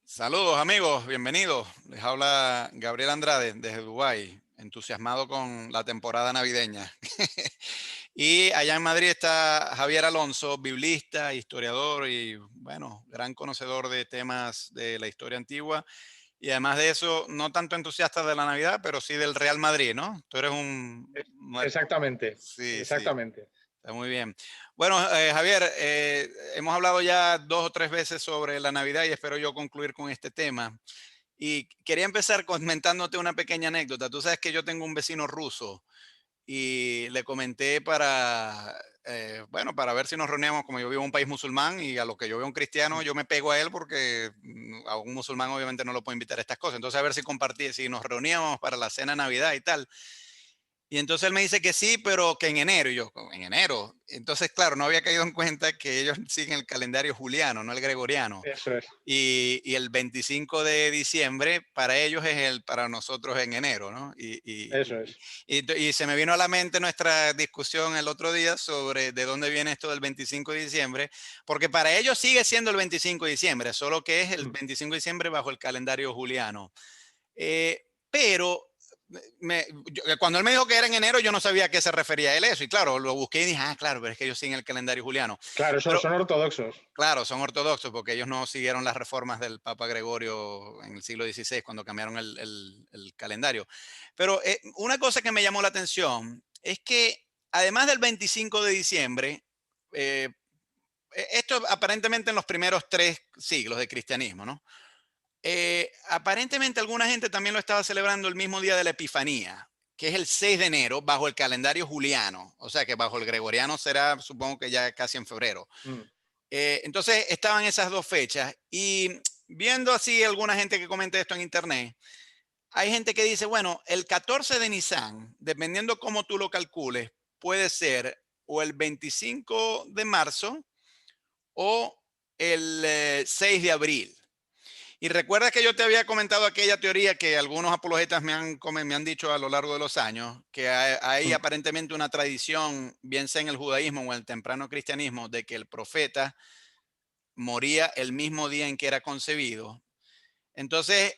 Saludos amigos, bienvenidos. Les habla Gabriel Andrade desde Dubái, entusiasmado con la temporada navideña. Y allá en Madrid está Javier Alonso, biblista, historiador y, bueno, gran conocedor de temas de la historia antigua. Y además de eso, no tanto entusiasta de la Navidad, pero sí del Real Madrid, ¿no? Tú eres un... Exactamente, Sí, sí. exactamente. Está muy bien. Bueno, Javier, hemos hablado ya 2 o 3 veces sobre la Navidad y espero yo concluir con este tema. Y quería empezar comentándote una pequeña anécdota. Tú sabes que yo tengo un vecino ruso y le comenté bueno, para ver si nos reuníamos, como yo vivo en un país musulmán y a lo que yo veo un cristiano, yo me pego a él porque a un musulmán obviamente no lo puedo invitar a estas cosas. Entonces a ver si compartí, si nos reuníamos para la cena de Navidad y tal. Y entonces él me dice que sí, pero que en enero. Y yo, "¿Cómo en enero?". Entonces, claro, no había caído en cuenta que ellos siguen el calendario juliano, no el gregoriano. Eso es, Y el 25 de diciembre para ellos es para nosotros en enero, ¿no? eso es. Y se me vino a la mente nuestra discusión el otro día sobre de dónde viene esto del 25 de diciembre, porque para ellos sigue siendo el 25 de diciembre, solo que es el Mm. 25 de diciembre bajo el calendario juliano. Pero cuando él me dijo que era en enero, yo no sabía a qué se refería él eso. Y claro, lo busqué y dije, ah, claro, pero es que ellos siguen el calendario juliano. Claro, son, Pero son ortodoxos. claro, son ortodoxos porque ellos no siguieron las reformas del Papa Gregorio en el siglo XVI cuando cambiaron el calendario. Pero una cosa que me llamó la atención es que además del 25 de diciembre, eh, esto aparentemente en los primeros 3 siglos de cristianismo, ¿no? Aparentemente alguna gente también lo estaba celebrando el mismo día de la Epifanía, que es el 6 de enero bajo el calendario juliano, o sea que bajo el gregoriano será, supongo que ya casi en febrero. Mm. Entonces estaban esas dos fechas y viendo así alguna gente que comenta esto en internet, hay gente que dice, bueno, el 14 de Nisan, dependiendo cómo tú lo calcules, puede ser o el 25 de marzo o el 6 de abril. Y recuerda que yo te había comentado aquella teoría que algunos apologetas me han dicho a lo largo de los años, que hay Mm. aparentemente una tradición, bien sea en el judaísmo o en el temprano cristianismo, de que el profeta moría el mismo día en que era concebido. Entonces,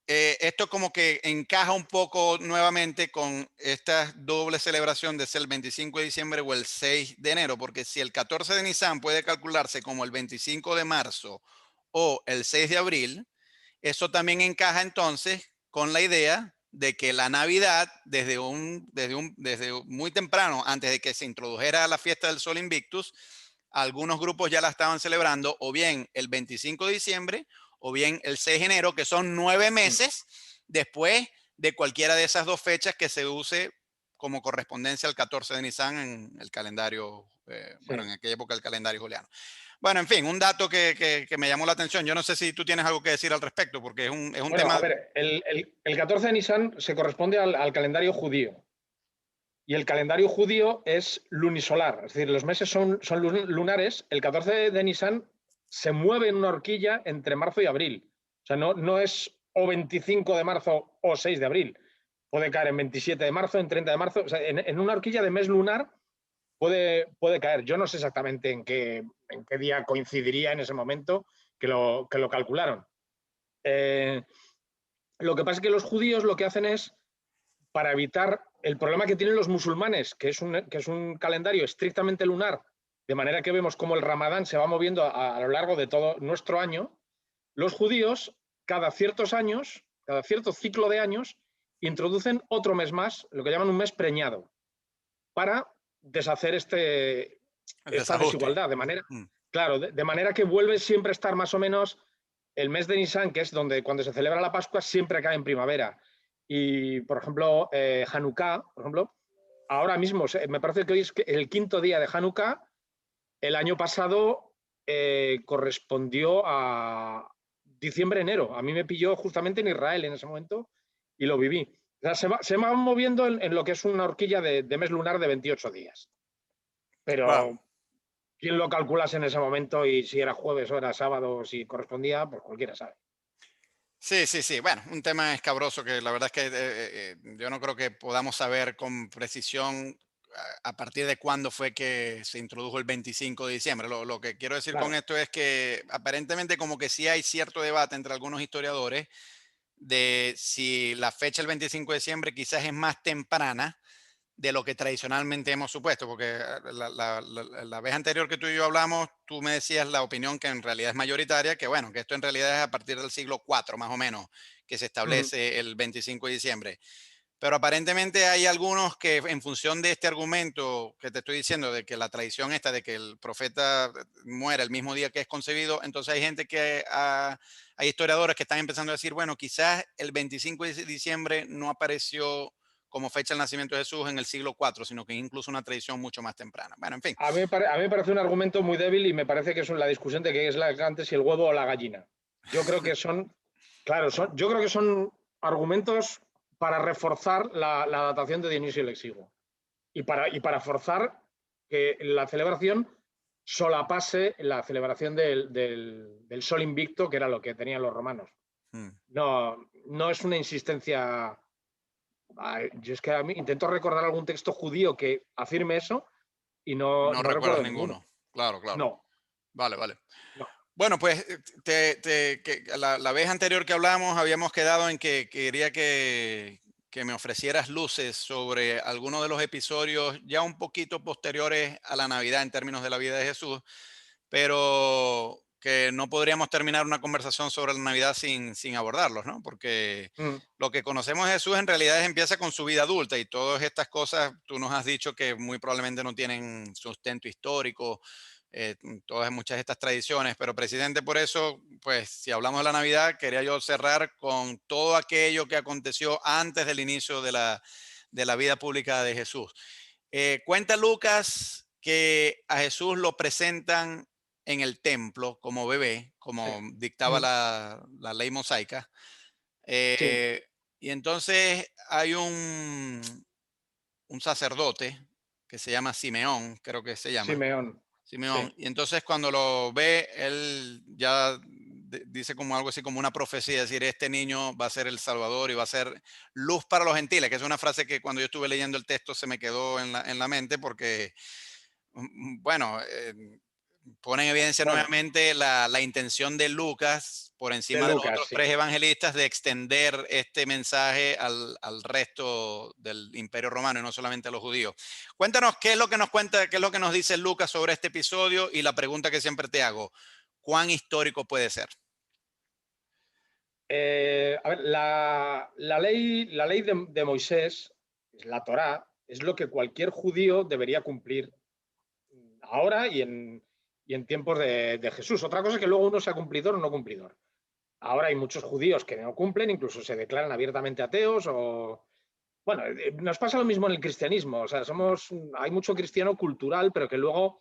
esto como que encaja un poco nuevamente con esta doble celebración de ser el 25 de diciembre o el 6 de enero, porque si el 14 de Nisan puede calcularse como el 25 de marzo o el 6 de abril, eso también encaja entonces con la idea de que la Navidad, desde muy temprano, antes de que se introdujera la fiesta del Sol Invictus, algunos grupos ya la estaban celebrando o bien el 25 de diciembre o bien el 6 de enero, que son 9 meses después de cualquiera de esas dos fechas que se use como correspondencia al 14 de Nisan en el calendario, bueno, Sí. en aquella época el calendario juliano. Bueno, en fin, un dato que me llamó la atención. Yo no sé si tú tienes algo que decir al respecto, porque es un Bueno, a tema. ver, el 14 de Nisan se corresponde al calendario judío. Y el calendario judío es lunisolar, es decir, los meses son lunares. El 14 de Nisan se mueve en una horquilla entre marzo y abril. O sea, no es o 25 de marzo o 6 de abril. Puede caer en 27 de marzo, en 30 de marzo. O sea, en una horquilla de mes lunar puede caer. Yo no sé exactamente en qué día coincidiría en ese momento que lo calcularon. Eh, lo que pasa es que los judíos lo que hacen es, para evitar el problema que tienen los musulmanes, que es un calendario estrictamente lunar, de manera que vemos cómo el Ramadán se va moviendo a lo largo de todo nuestro año, los judíos, cada ciertos años, cada cierto ciclo de años, introducen otro mes más, lo que llaman un mes preñado, para deshacer El esta desajuste. desigualdad, de manera, Mm. claro, de manera que vuelve siempre a estar más o menos el mes de Nisan, que es donde cuando se celebra la Pascua, siempre cae en primavera. Y, por ejemplo, Hanukkah, por ejemplo, ahora mismo, me parece que hoy es el quinto día de Hanukkah. El año pasado correspondió a diciembre-enero. A mí me pilló justamente en Israel en ese momento y lo viví. O sea, se va moviendo en lo que es una horquilla de mes lunar de 28 días. Wow. Pero quién lo calculas en ese momento y si era jueves o era sábado o si correspondía, pues cualquiera sabe. Sí, sí, sí. Bueno, un tema escabroso que la verdad es que yo no creo que podamos saber con precisión a partir de cuándo fue que se introdujo el 25 de diciembre. Lo que quiero decir con Claro. esto es que aparentemente como que sí hay cierto debate entre algunos historiadores de si la fecha del 25 de diciembre quizás es más temprana de lo que tradicionalmente hemos supuesto, porque la vez anterior que tú y yo hablamos, tú me decías la opinión que en realidad es mayoritaria, que bueno, que esto en realidad es a partir del siglo IV más o menos, que se Ujú. establece el 25 de diciembre. Pero aparentemente hay algunos que en función de este argumento que te estoy diciendo, de que la tradición esta de que el profeta muere el mismo día que es concebido, entonces hay gente que, hay historiadores que están empezando a decir, bueno, quizás el 25 de diciembre no apareció como fecha del nacimiento de Jesús en el siglo IV, sino que es incluso una tradición mucho más temprana. Bueno, en fin. A mí me parece un argumento muy débil y me parece que es la discusión de qué es la antes, si el huevo o la gallina. Yo creo que son, claro, yo creo que son argumentos para reforzar la datación de Dionisio el Exiguo y para forzar que la celebración solapase la celebración del Sol Invicto, que era lo que tenían los romanos. Mm, No, no es una insistencia. Yo es que a mí intento recordar algún texto judío que afirme eso y no, no no recuerdas recuerdo ninguno. ninguno. Claro, claro. No, Vale, vale. no. Bueno, pues que la vez anterior que hablamos habíamos quedado en que quería que me ofrecieras luces sobre algunos de los episodios ya un poquito posteriores a la Navidad en términos de la vida de Jesús, pero que no podríamos terminar una conversación sobre la Navidad sin abordarlos, ¿no? Porque Mm. lo que conocemos de Jesús en realidad empieza con su vida adulta y todas estas cosas, tú nos has dicho que muy probablemente no tienen sustento histórico, muchas de estas tradiciones, pero precisamente por eso, pues si hablamos de la Navidad, quería yo cerrar con todo aquello que aconteció antes del inicio de la vida pública de Jesús. Cuenta Lucas que a Jesús lo presentan en el templo como bebé, Sí. como dictaba Mm. la ley mosaica. Sí, eh, y entonces hay un sacerdote que se llama Simeón, creo que se llama, Simeón. Simeón. Sí. Y entonces cuando lo ve, él ya dice como algo así como una profecía, es decir, este niño va a ser el Salvador y va a ser luz para los gentiles, que es una frase que cuando yo estuve leyendo el texto se me quedó en la mente porque, bueno, pone en evidencia Bueno, nuevamente la intención de Lucas por de encima de los Lucas, otros sí. tres evangelistas de extender este mensaje al resto del imperio romano y no solamente a los judíos. Cuéntanos qué es lo que nos cuenta, qué es lo que nos dice Lucas sobre este episodio y la pregunta que siempre te hago, ¿cuán histórico puede ser? A ver, la ley de Moisés, la Torá, es lo que cualquier judío debería cumplir ahora y en tiempos de Jesús. Otra cosa es que luego uno sea cumplidor o no cumplidor. Ahora hay muchos judíos que no cumplen, incluso se declaran abiertamente ateos o... Bueno, nos pasa lo mismo en el cristianismo. O sea, hay mucho cristiano cultural, pero que luego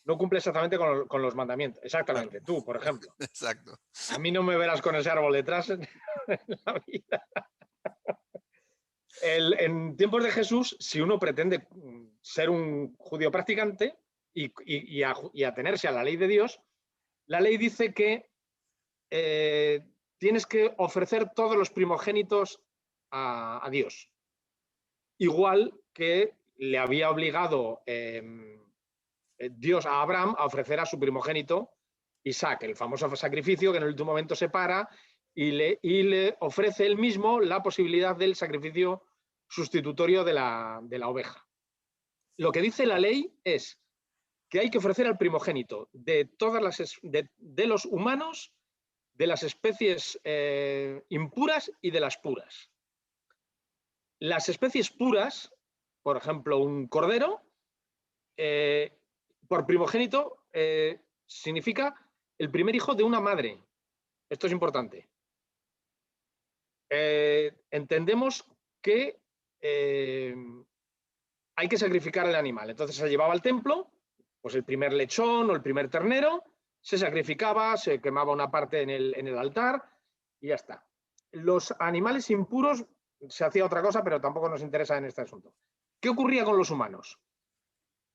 no cumple exactamente con los mandamientos. Claro, Exactamente, tú, por ejemplo. exacto. A mí no me verás con ese árbol detrás en la vida. En tiempos de Jesús, si uno pretende ser un judío practicante y atenerse a la ley de Dios, la ley dice que tienes que ofrecer todos los primogénitos a Dios. Igual que le había obligado Dios a Abraham a ofrecer a su primogénito Isaac, el famoso sacrificio que en el último momento se para y le ofrece él mismo la posibilidad del sacrificio sustitutorio de la oveja. Lo que dice la ley es que hay que ofrecer al primogénito de todas de los humanos, de las especies impuras y de las puras. Las especies puras, por ejemplo, un cordero, eh, por primogénito significa el primer hijo de una madre. Esto es importante. Entendemos que hay que sacrificar el animal. Entonces se llevaba al templo, pues el primer lechón o el primer ternero, se sacrificaba, se quemaba una parte en el altar y ya está. Los animales impuros se hacía otra cosa, pero tampoco nos interesa en este asunto. ¿Qué ocurría con los humanos?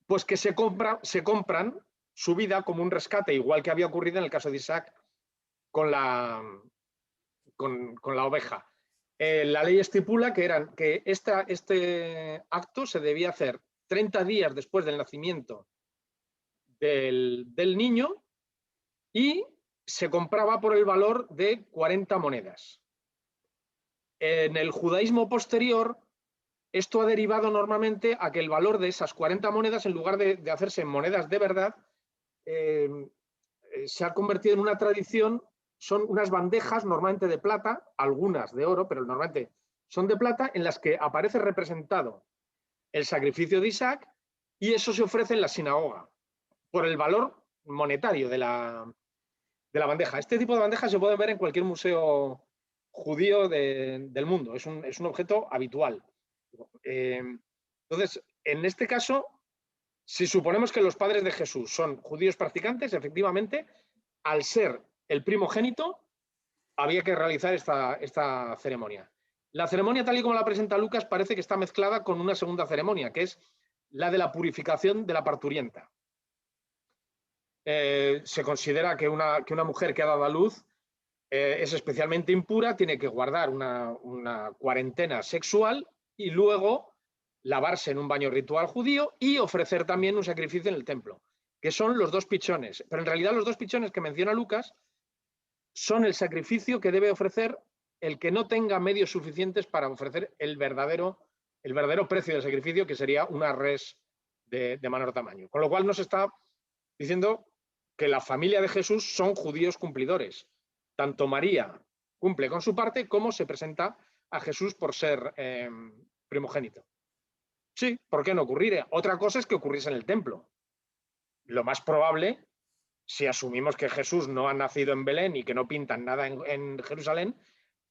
Pues que se compran su vida como un rescate, igual que había ocurrido en el caso de Isaac con con la oveja. La ley estipula que este acto se debía hacer 30 días después del nacimiento del niño y se compraba por el valor de 40 monedas. En el judaísmo posterior, esto ha derivado normalmente a que el valor de esas 40 monedas, en lugar de hacerse en monedas de verdad, se ha convertido en una tradición. Son unas bandejas normalmente de plata, algunas de oro, pero normalmente son de plata, en las que aparece representado el sacrificio de Isaac, y eso se ofrece en la sinagoga por el valor monetario de la bandeja. Este tipo de bandejas se puede ver en cualquier museo judío del mundo. Es un objeto habitual. Entonces, en este caso, si suponemos que los padres de Jesús son judíos practicantes, efectivamente, al ser el primogénito, había que realizar esta ceremonia. La ceremonia, tal y como la presenta Lucas, parece que está mezclada con una segunda ceremonia, que es la de la purificación de la parturienta. Se considera que una mujer que ha dado a luz es especialmente impura, tiene que guardar una cuarentena sexual y luego lavarse en un baño ritual judío y ofrecer también un sacrificio en el templo, que son los 2 pichones. Pero en realidad los 2 pichones que menciona Lucas son el sacrificio que debe ofrecer el que no tenga medios suficientes para ofrecer el verdadero precio del sacrificio, que sería una res de menor tamaño. Con lo cual nos está diciendo que la familia de Jesús son judíos cumplidores. Tanto María cumple con su parte como se presenta a Jesús por ser primogénito. Sí, ¿por qué no ocurriría? Otra cosa es que ocurriese en el templo. Lo más probable, si asumimos que Jesús no ha nacido en Belén y que no pintan nada en Jerusalén,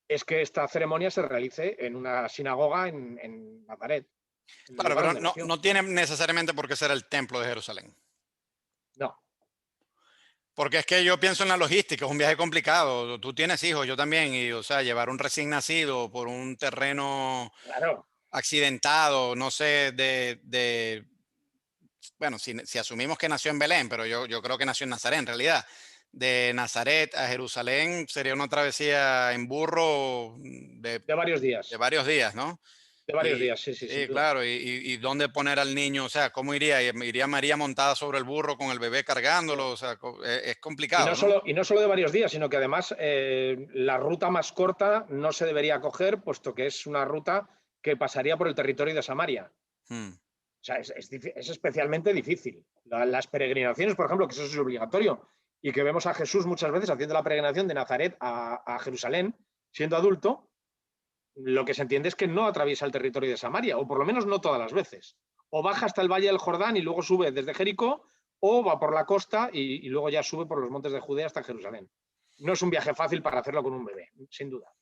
es que esta ceremonia se realice en una sinagoga en Nazaret, en el Claro, lugar pero donde no, nació. no tiene necesariamente por qué ser el templo de Jerusalén. No, Porque es que yo pienso en la logística, es un viaje complicado. Tú tienes hijos, yo también, y o sea, llevar un recién nacido por un terreno claro. accidentado, no sé, bueno, si asumimos que nació en Belén, pero yo creo que nació en Nazaret en realidad. De Nazaret a Jerusalén sería una travesía en burro De varios de días. varios días, ¿no? De varios Y días, sí, sí, sin sí, duda. claro, y dónde poner al niño, o sea, ¿cómo iría? ¿Iría María montada sobre el burro con el bebé cargándolo? O sea, es complicado, ¿no? Y no solo de varios días, sino que además la ruta más corta no se debería coger, puesto que es una ruta que pasaría por el territorio de Samaria. Hmm. O sea, es especialmente difícil. Las peregrinaciones, por ejemplo, que eso es obligatorio, y que vemos a Jesús muchas veces haciendo la peregrinación de Nazaret a Jerusalén, siendo adulto, lo que se entiende es que no atraviesa el territorio de Samaria, o por lo menos no todas las veces. O baja hasta el Valle del Jordán y luego sube desde Jericó, o va por la costa y luego ya sube por los montes de Judea hasta Jerusalén. No es un viaje fácil para hacerlo con un bebé, sin duda.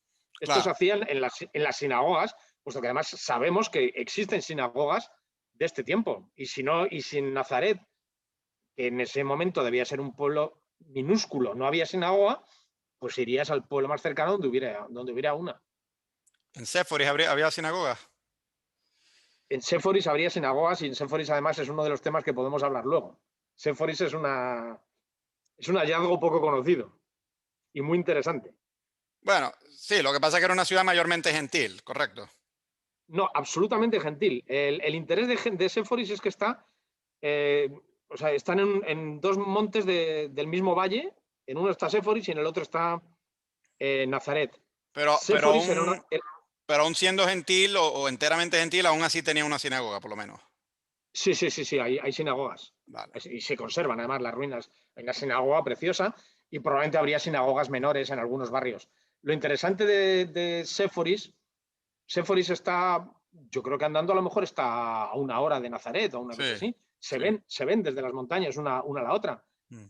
Esto se Claro. hacía en las sinagogas, puesto que además sabemos que existen sinagogas de este tiempo. Y si no, y si en Nazaret, que en ese momento debía ser un pueblo minúsculo, no había sinagoga, pues irías al pueblo más cercano donde hubiera una. En Séforis había sinagoga. En Séforis habría sinagogas y en Séforis además es uno de los temas que podemos hablar luego. Séforis es un hallazgo poco conocido y muy interesante. Bueno, sí, lo que pasa es que era una ciudad mayormente gentil, correcto. No, absolutamente gentil. El interés de Séforis es que eh, o sea, están en 2 montes del mismo valle. En uno está Séforis y en el otro está Nazaret. Pero, pero Séforis aún, pero aún siendo gentil o enteramente gentil, aún así tenía una sinagoga, por lo menos. sí, sí, sí, sí, hay sinagogas. Vale. Y se conservan además las ruinas. Hay una sinagoga preciosa y probablemente habría sinagogas menores en algunos barrios. Lo interesante de Séforis, Séforis está, yo creo que andando a lo mejor está a 1 hora de Nazaret o una cosa Sí, así. sí. Se ven desde las montañas una a la otra. Mm.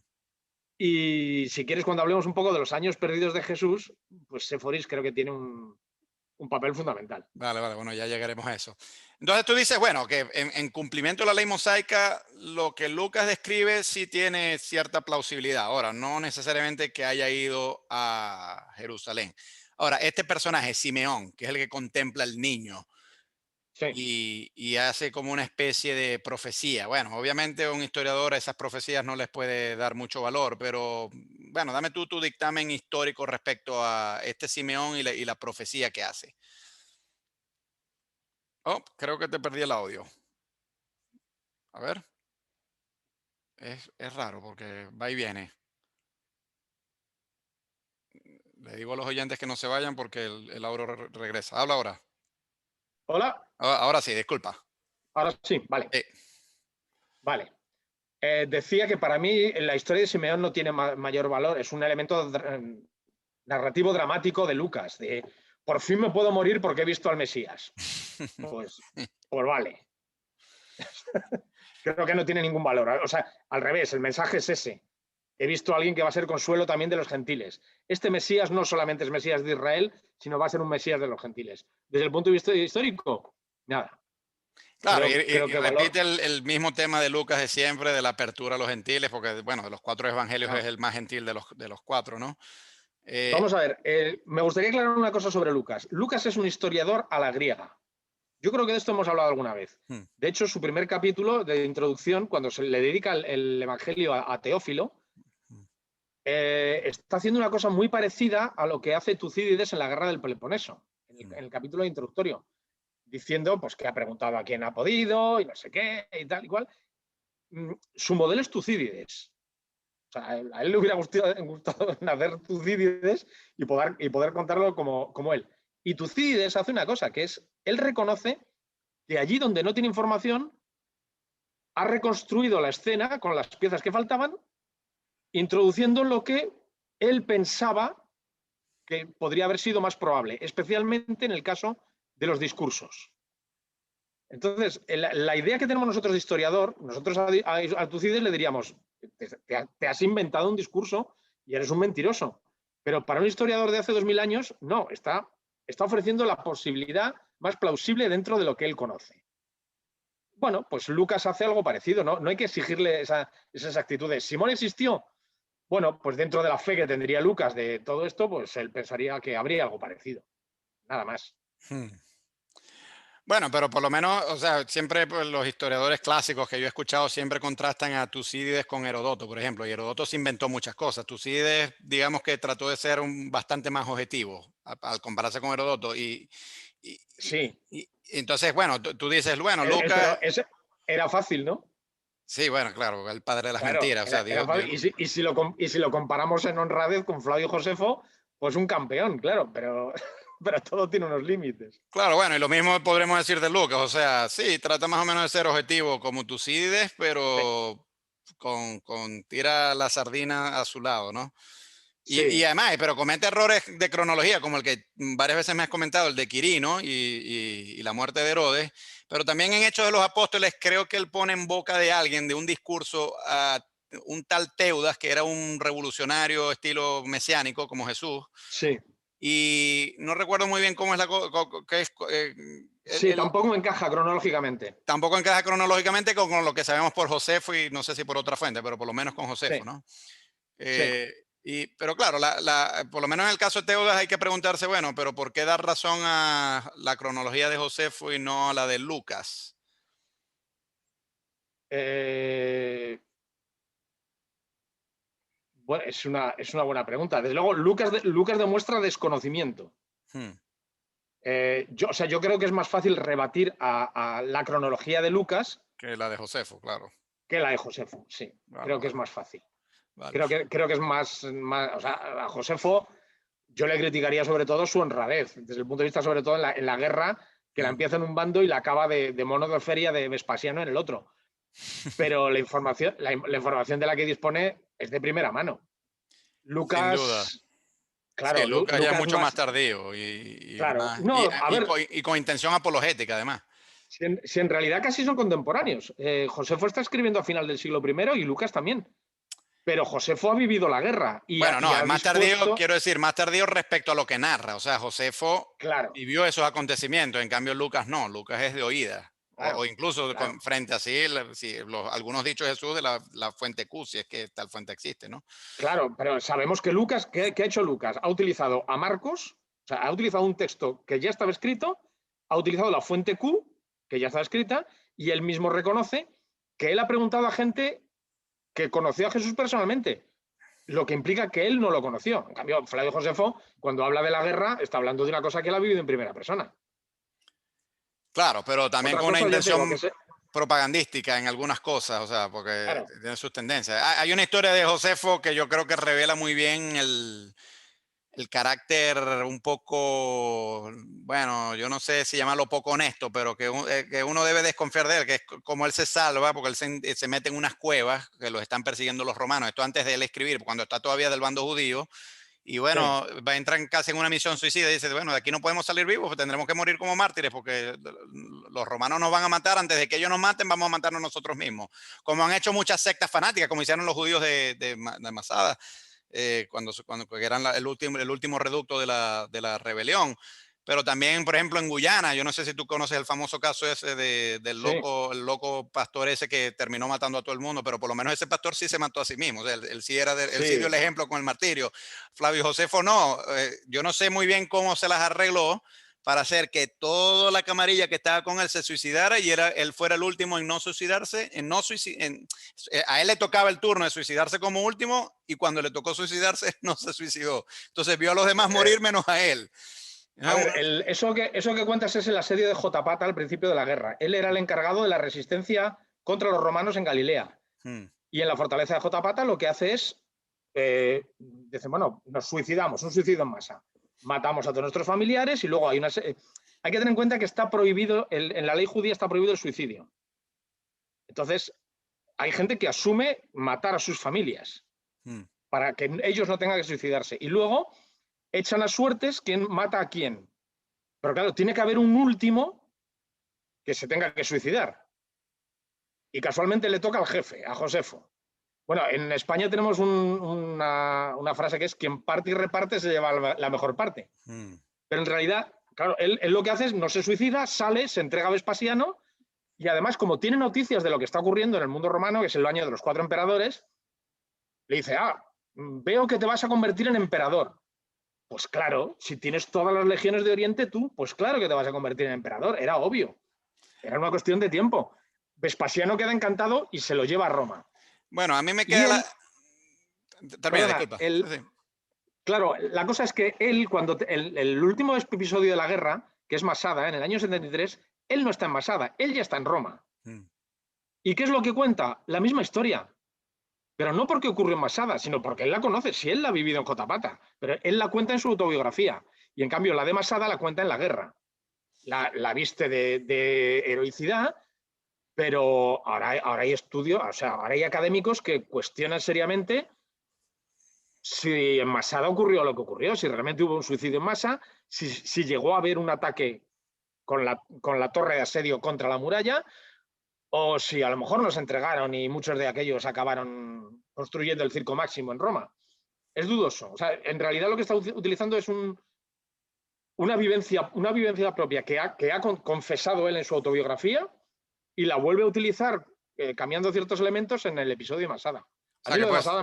Y si quieres, cuando hablemos un poco de los años perdidos de Jesús, pues Séforis creo que tiene un papel fundamental. Vale, vale, bueno, ya llegaremos a eso. Entonces tú dices, bueno, que en cumplimiento de la ley mosaica, lo que Lucas describe sí tiene cierta plausibilidad. Ahora, no necesariamente que haya ido a Jerusalén. Ahora, este personaje, Simeón, que es el que contempla al niño, Sí. y hace como una especie de profecía. Bueno, obviamente a un historiador esas profecías no les puede dar mucho valor, pero bueno, dame tú tu dictamen histórico respecto a este Simeón y la profecía que hace. Oh, creo que te perdí el audio. A ver. Es raro porque va y viene. Le digo a los oyentes que no se vayan porque el audio regresa. Habla ahora. Hola, Ahora sí, disculpa. ahora sí, vale, Sí. vale. Decía que para mí la historia de Simeón no tiene mayor valor, es un elemento narrativo dramático de Lucas, de por fin me puedo morir porque he visto al Mesías. Pues, pues vale. Creo que no tiene ningún valor. O sea, al revés, el mensaje es ese. He visto a alguien que va a ser consuelo también de los gentiles. Este Mesías no solamente es Mesías de Israel, sino va a ser un Mesías de los gentiles. Desde el punto de vista histórico, nada. Claro, Creo y que valor. repite el mismo tema de Lucas de siempre, de la apertura a los gentiles, porque, bueno, de los 4 evangelios No. es el más gentil de los 4, ¿no? Vamos a ver, me gustaría aclarar una cosa sobre Lucas. Lucas es un historiador a la griega. Yo creo que de esto hemos hablado alguna vez. Hmm. De hecho, su primer capítulo de introducción, cuando se le dedica el Evangelio a Teófilo, está haciendo una cosa muy parecida a lo que hace Tucídides en la guerra del Peloponeso, en el capítulo introductorio, diciendo pues, que ha preguntado a quién ha podido y no sé qué y tal y cual. Su modelo es Tucídides. O sea, a él le hubiera gustado nacer Tucídides y poder contarlo como él. Y Tucídides hace una cosa, que es, él reconoce que allí donde no tiene información, ha reconstruido la escena con las piezas que faltaban, introduciendo lo que él pensaba que podría haber sido más probable, especialmente en el caso de los discursos. Entonces, la idea que tenemos nosotros de historiador, nosotros a Tucídides le diríamos, te has inventado un discurso y eres un mentiroso. Pero para un historiador de hace 2000 años, no, está ofreciendo la posibilidad más plausible dentro de lo que él conoce. Bueno, pues Lucas hace algo parecido, ¿no? No hay que exigirle esas actitudes. ¿Simón existió? Bueno, pues dentro de la fe que tendría Lucas de todo esto, pues él pensaría que habría algo parecido. Nada más. Hmm. Bueno, pero por lo menos, o sea, siempre pues, los historiadores clásicos que yo he escuchado siempre contrastan a Tucídides con Herodoto, por ejemplo, y Herodoto se inventó muchas cosas. Tucídides, digamos que trató de ser bastante más objetivo al compararse con Herodoto. Sí, Y entonces, bueno, tú dices, bueno, Lucas, pero ese era fácil, ¿no? sí, bueno, claro, el padre de las Claro, mentiras, o sea, era fácil. Y si lo comparamos en honradez con Flavio Josefo, pues un campeón, claro, pero, pero todo tiene unos límites. claro, bueno, y lo mismo podremos decir de Lucas, o sea, sí, trata más o menos de ser objetivo como Tucídides, Sí, pero con tira la sardina a su lado, ¿no? Y sí. además, pero comete errores de cronología, como el que varias veces me has comentado, el de Quirino y la muerte de Herodes, pero también en Hechos de los Apóstoles creo que él pone en boca de alguien, de un discurso, a un tal Teudas, que era un revolucionario estilo mesiánico como Jesús, Sí, y no recuerdo muy bien cómo es la que es, sí, tampoco me encaja cronológicamente. tampoco encaja cronológicamente con lo que sabemos por Josefo y no sé si por otra fuente, pero por lo menos con Sí, Josefo, ¿no? sí. Pero claro, por lo menos en el caso de Teudas hay que preguntarse, bueno, pero ¿por qué dar razón a la cronología de Josefo y no a la de Lucas? Eh, bueno, es una buena pregunta. Desde luego, Lucas demuestra desconocimiento. Hmm, Yo creo que es más fácil rebatir a la cronología de Lucas que la de Josefo, claro. que la de Josefo. Sí, Vale, creo que es vale, más fácil. vale. Creo que es más, o sea, a Josefo yo le criticaría sobre todo su honradez, desde el punto de vista sobre todo en la guerra, que la Mm. empieza en un bando y la acaba de mono de feria de Vespasiano en el otro. Pero la información de la que dispone es de primera mano. Sin duda. Lucas, Sí, claro, Lucas ya es Lucas mucho más más, tardío claro, no, a ver, y con intención apologética, además. si en realidad casi son contemporáneos. Josefo está escribiendo a final del siglo I y Lucas también. Pero Josefo ha vivido la guerra Bueno, y no, es ha más tardío, dispuesto, quiero decir, más tardío respecto a lo que narra. O sea, Josefo claro, vivió esos acontecimientos, en cambio Lucas no, Lucas es de oída. O claro, incluso claro. frente así, algunos dichos de Jesús de la fuente Q, si es que tal fuente existe, ¿no? Claro, pero sabemos que Lucas, ¿qué ha hecho Lucas? Ha utilizado a Marcos, o sea, ha utilizado un texto que ya estaba escrito, ha utilizado la fuente Q, que ya estaba escrita, y él mismo reconoce que él ha preguntado a gente que conoció a Jesús personalmente, lo que implica que él no lo conoció. En cambio, Flavio Josefo, cuando habla de la guerra, está hablando de una cosa que él ha vivido en primera persona. Claro, pero también Otra con una cosa, ya te digo, intención, propagandística en algunas cosas, o sea, porque Claro. tiene sus tendencias. Hay una historia de Josefo que yo creo que revela muy bien el carácter un poco, bueno, yo no sé si llamarlo poco honesto, pero que uno debe desconfiar de él, que es como él se salva, porque él se mete en unas cuevas que los están persiguiendo los romanos. Esto antes de él escribir, cuando está todavía del bando judío. Y Sí. bueno, va a entrar casi en una misión suicida y dice, bueno, de aquí no podemos salir vivos, pues tendremos que morir como mártires porque los romanos nos van a matar, antes de que ellos nos maten, vamos a matarnos nosotros mismos. Como han hecho muchas sectas fanáticas, como hicieron los judíos de Masada, cuando eran el último reducto de la rebelión. Pero también, por ejemplo, en Guyana, yo no sé si tú conoces el famoso caso ese del Sí. loco, el loco pastor ese que terminó matando a todo el mundo, pero por lo menos ese pastor sí se mató a sí mismo. O sea, él sí él sí dio Sí. el ejemplo con el martirio. Flavio Josefo no. Yo no sé muy bien cómo se las arregló para hacer que toda la camarilla que estaba con él se suicidara y él fuera el último en no suicidarse, a él le tocaba el turno de suicidarse como último y cuando le tocó suicidarse no se suicidó. Entonces vio a los demás Eh, morir menos a él. a ver, eso que cuentas es el asedio de Jotapata al principio de la guerra. Él era el encargado de la resistencia contra los romanos en Galilea. Hmm. Y en la fortaleza de Jotapata lo que hace es, dice, bueno, nos suicidamos, un suicidio en masa. Matamos a todos nuestros familiares y luego hay que tener en cuenta que está prohibido, en la ley judía está prohibido el suicidio. Entonces, hay gente que asume matar a sus familias Hmm. para que ellos no tengan que suicidarse. Y luego echan a suertes quién mata a quién. Pero claro, tiene que haber un último que se tenga que suicidar. Y casualmente le toca al jefe, a Josefo. Bueno, en España tenemos una frase que es: quien parte y reparte se lleva la mejor parte. Hmm. Pero en realidad, claro, él lo que hace es no se suicida, sale, se entrega a Vespasiano y además, como tiene noticias de lo que está ocurriendo en el mundo romano, que es el año de los 4 emperadores, le dice: veo que te vas a convertir en emperador. Pues claro, si tienes todas las legiones de Oriente tú, pues claro que te vas a convertir en emperador, era obvio, era una cuestión de tiempo. Vespasiano queda encantado y se lo lleva a Roma. Bueno, a mí me Y queda él, Termina, perdona, disculpa. Sí, él, sí. claro, la cosa es que él, cuando el último episodio de la guerra, que es Masada, en el año 73, él no está en Masada, él ya está en Roma. Hmm. ¿Y qué es lo que cuenta? La misma historia. Pero no porque ocurrió en Masada, sino porque él la conoce, si él la ha vivido en Cotapata, pero él la cuenta en su autobiografía. Y en cambio la de Masada la cuenta en la guerra. La viste de heroicidad, pero ahora hay estudios, o sea, ahora hay académicos que cuestionan seriamente si en Masada ocurrió lo que ocurrió, si realmente hubo un suicidio en masa, si llegó a haber un ataque con la torre de asedio contra la muralla, o si a lo mejor nos entregaron y muchos de aquellos acabaron construyendo el circo máximo en Roma. Es dudoso. O sea, en realidad lo que está utilizando es una vivencia propia que ha confesado él en su autobiografía y la vuelve a utilizar cambiando ciertos elementos en el episodio de Masada. O A sea mí que lo de pues, Masada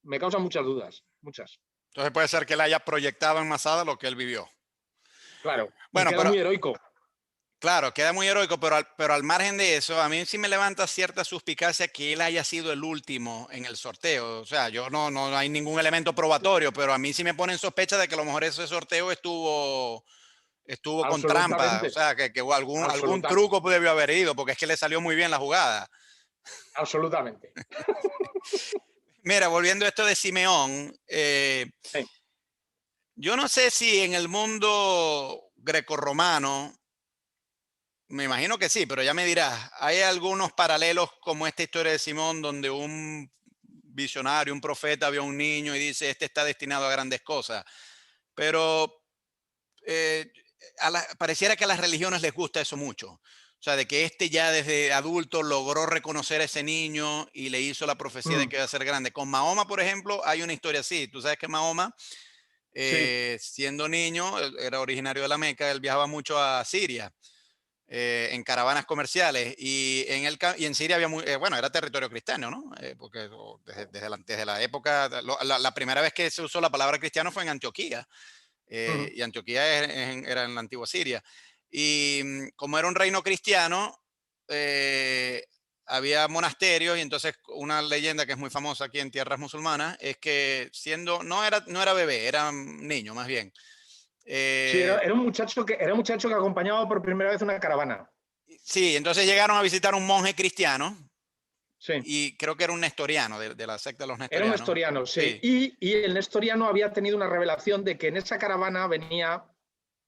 me causa muchas dudas, muchas. entonces puede ser que él haya proyectado en Masada lo que él vivió. Claro, y Bueno, queda pero muy heroico. claro, queda muy heroico, pero al margen de eso, a mí sí me levanta cierta suspicacia que él haya sido el último en el sorteo. O sea, yo no hay ningún elemento probatorio, pero a mí sí me pone en sospecha de que a lo mejor ese sorteo estuvo con trampa. O Absolutamente, sea, que hubo algún absoluta, truco debió haber ido, porque es que le salió muy bien la jugada. absolutamente. Mira, volviendo a esto de Simeón, Sí, yo no sé si en el mundo grecorromano, me imagino que sí, pero ya me dirás, hay algunos paralelos como esta historia de Simón, donde un visionario, un profeta vio a un niño y dice, este está destinado a grandes cosas. Pero eh, pareciera que a las religiones les gusta eso mucho. O sea, de que este ya desde adulto logró reconocer a ese niño y le hizo la profecía de mm, que va a ser grande. Con Mahoma, por ejemplo, hay una historia así. Tú sabes que Mahoma, sí, siendo niño, él era originario de la Meca, él viajaba mucho a Siria en caravanas comerciales y en Siria había bueno, era territorio cristiano, ¿no? Porque desde la época, la primera vez que se usó la palabra cristiano fue en Antioquía mm, y Antioquía era en la antigua Siria. Y como era un reino cristiano, eh, había monasterios y entonces una leyenda que es muy famosa aquí en tierras musulmanas es que no era bebé, era niño más bien. sí, Eh, era un muchacho que acompañaba por primera vez una caravana. Sí, entonces llegaron a visitar un monje cristiano Sí. y creo que era un nestoriano, de la secta de los Era un nestorianos. nestoriano, sí. Sí. Y el nestoriano había tenido una revelación de que en esa caravana venía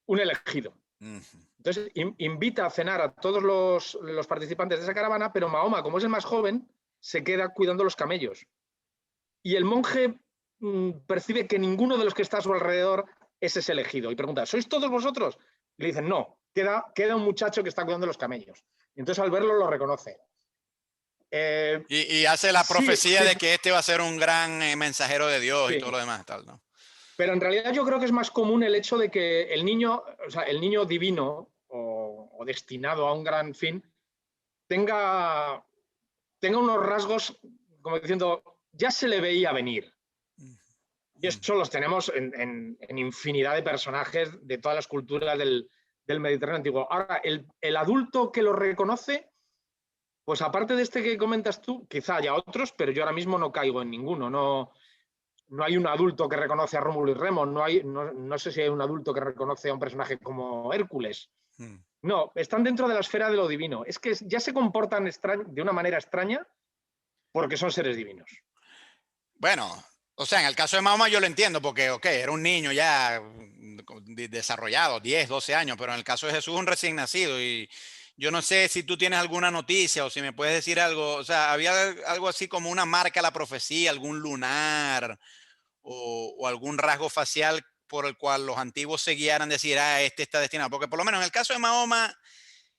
un elegido. Ujú. Entonces invita a cenar a todos los participantes de esa caravana, pero Mahoma, como es el más joven, se queda cuidando los camellos. Y el monje percibe que ninguno de los que está a su alrededor es ese elegido. Y pregunta, ¿sois todos vosotros? Y le dicen, no, queda un muchacho que está cuidando los camellos. Y entonces al verlo lo reconoce. Y hace la Sí, profecía de que este va a ser un gran mensajero de Dios y todo sí. lo demás, tal, ¿no? Pero en realidad yo creo que es más común el hecho de que el niño, o sea, el niño divino o destinado a un gran fin, tenga, tenga unos rasgos, como diciendo, ya se le veía venir. Y Ujú. eso los tenemos en infinidad de personajes de todas las culturas del Mediterráneo antiguo. Ahora, el adulto que lo reconoce, pues aparte de este que comentas tú, quizá haya otros, pero yo ahora mismo no caigo en ninguno. No hay un adulto que reconoce a Rómulo y Remo, no sé si hay un adulto que reconoce a un personaje como Hércules. Mm. No, están dentro de la esfera de lo divino. Es que ya se comportan de una manera extraña porque son seres divinos. Bueno, o sea, en el caso de Mahoma yo lo entiendo porque, ok, era un niño ya desarrollado, 10, 12 años, pero en el caso de Jesús un recién nacido y yo no sé si tú tienes alguna noticia o si me puedes decir algo, o sea, había algo así como una marca a la profecía, algún lunar o algún rasgo facial por el cual los antiguos se guiaran a decir, ah, este está destinado, porque por lo menos en el caso de Mahoma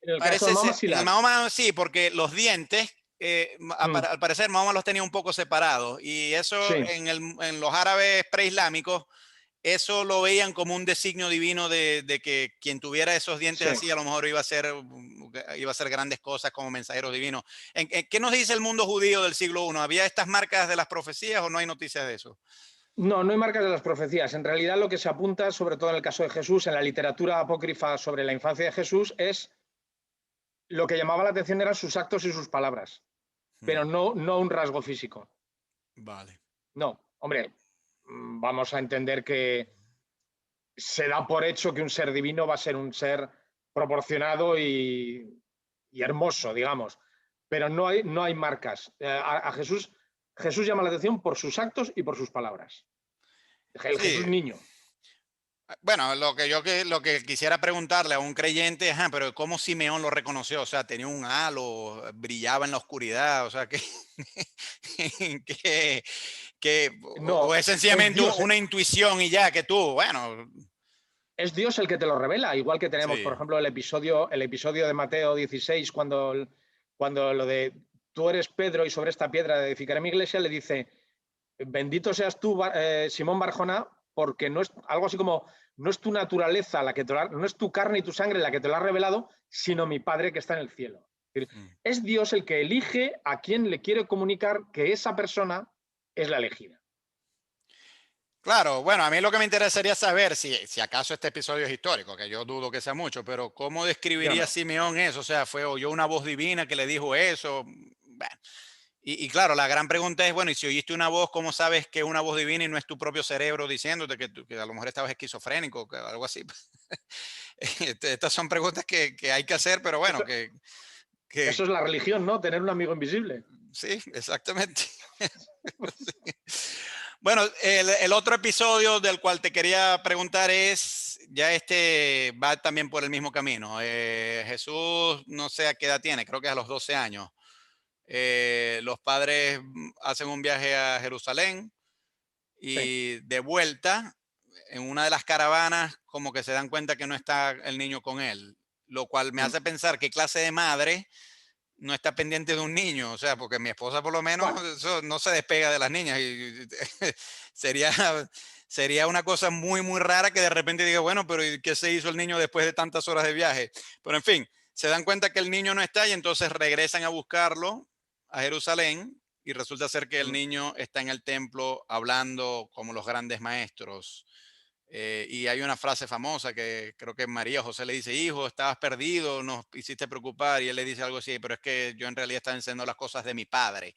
En el caso de parece Mahoma ser, sí en la el hay. Mahoma sí, porque los dientes, Mm, al parecer Mahoma los tenía un poco separados y eso sí, en los árabes preislámicos, eso lo veían como un designio divino de que quien tuviera esos dientes sí. así a lo mejor iba a hacer grandes cosas como mensajero divino. ¿Qué nos dice el mundo judío del siglo I? ¿Había estas marcas de las profecías o no hay noticias de eso? No, no hay marcas de las profecías. En realidad lo que se apunta, sobre todo en el caso de Jesús, en la literatura apócrifa sobre la infancia de Jesús, es lo que llamaba la atención eran sus actos y sus palabras, Hmm. pero no un rasgo físico. Vale. No, hombre, vamos a entender que se da por hecho que un ser divino va a ser un ser proporcionado y hermoso, digamos, pero no hay marcas. A Jesús llama la atención por sus actos y por sus palabras. El Jesús Sí, niño. bueno, lo que quisiera preguntarle a un creyente, ajá, pero ¿cómo Simeón lo reconoció? O sea, tenía un halo, brillaba en la oscuridad, o sea, que, o No, es es sencillamente Dios. una intuición y ya que tú, bueno, Es Dios el que te lo revela, igual que tenemos, por sí. ejemplo, el episodio de Mateo 16, cuando lo de tú eres Pedro y sobre esta piedra edificaré mi iglesia, le dice, bendito seas tú, Simón Barjona, porque no es algo así como, no es tu naturaleza, no es tu carne y tu sangre la que te lo ha revelado, sino mi Padre que está en el cielo. Mm. Es Dios el que elige a quien le quiere comunicar que esa persona es la elegida. Claro, bueno, a mí lo que me interesaría saber si acaso este episodio es histórico, que yo dudo que sea mucho, pero ¿cómo Yo describiría no. Simeón eso? O sea, ¿fue oyó una voz divina que le dijo eso? Bueno, y claro, la gran pregunta es, bueno, y si oíste una voz, ¿cómo sabes que es una voz divina y no es tu propio cerebro diciéndote que a lo mejor estabas esquizofrénico, que algo así? Estas son preguntas que hay que hacer, pero bueno, Eso, que eso es la religión, ¿no? Tener un amigo invisible. sí, exactamente. Sí. Bueno, el otro episodio del cual te quería preguntar es, ya este va también por el mismo camino. Jesús, no sé a qué edad tiene, creo que es a los 12 años. Los padres hacen un viaje a Jerusalén Sí. y de vuelta, en una de las caravanas, como que se dan cuenta que no está el niño con él, lo cual me Mm. hace pensar qué clase de madre no está pendiente de un niño, o sea, porque mi esposa por lo menos Bueno, eso no se despega de las niñas y sería, sería una cosa muy, muy rara que de repente diga, bueno, pero ¿y qué se hizo el niño después de tantas horas de viaje? Pero en fin, se dan cuenta que el niño no está y entonces regresan a buscarlo a Jerusalén y resulta ser que el mm, niño está en el templo hablando como los grandes maestros. Y hay una frase famosa que creo que María o José le dice, hijo, estabas perdido, nos hiciste preocupar, y él le dice algo así, pero es que yo en realidad estaba enseñando las cosas de mi padre.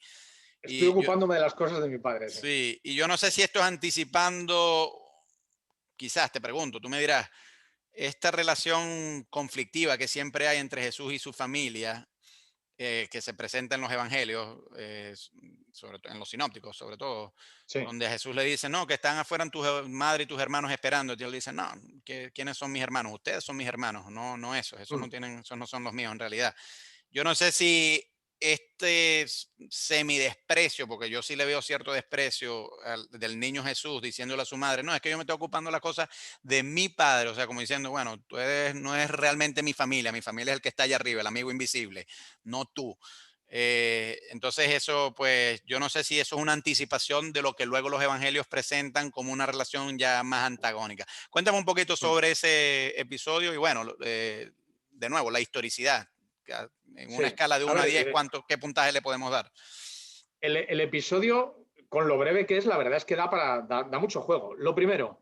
estoy Y yo, ocupándome de las cosas de mi padre, sí. sí, y yo no sé si esto es anticipando, quizás te pregunto, tú me dirás, esta relación conflictiva que siempre hay entre Jesús y su familia, que se presenta en los evangelios, sobre todo en los sinópticos, sobre todo, Sí. donde a Jesús le dice, no, que están afuera tu madre y tus hermanos esperando. Y él dice, no, ¿quiénes son mis hermanos? Ustedes son mis hermanos, no, no esos Mm. no tienen, esos no son los míos en realidad. Yo no sé si este semidesprecio, porque yo sí le veo cierto desprecio del niño Jesús diciéndole a su madre, no, es que yo me estoy ocupando las cosas de mi padre, o sea, como diciendo, bueno, no es realmente mi familia es el que está allá arriba, el amigo invisible, no tú. Entonces eso, pues, yo no sé si eso es una anticipación de lo que luego los evangelios presentan como una relación ya más antagónica. Cuéntame un poquito Mm. sobre ese episodio y bueno, de nuevo, la historicidad en una Sí. escala de A 1 a ver, 10, ¿qué puntaje le podemos dar? el episodio, con lo breve que es, la verdad es que da mucho juego. Lo primero,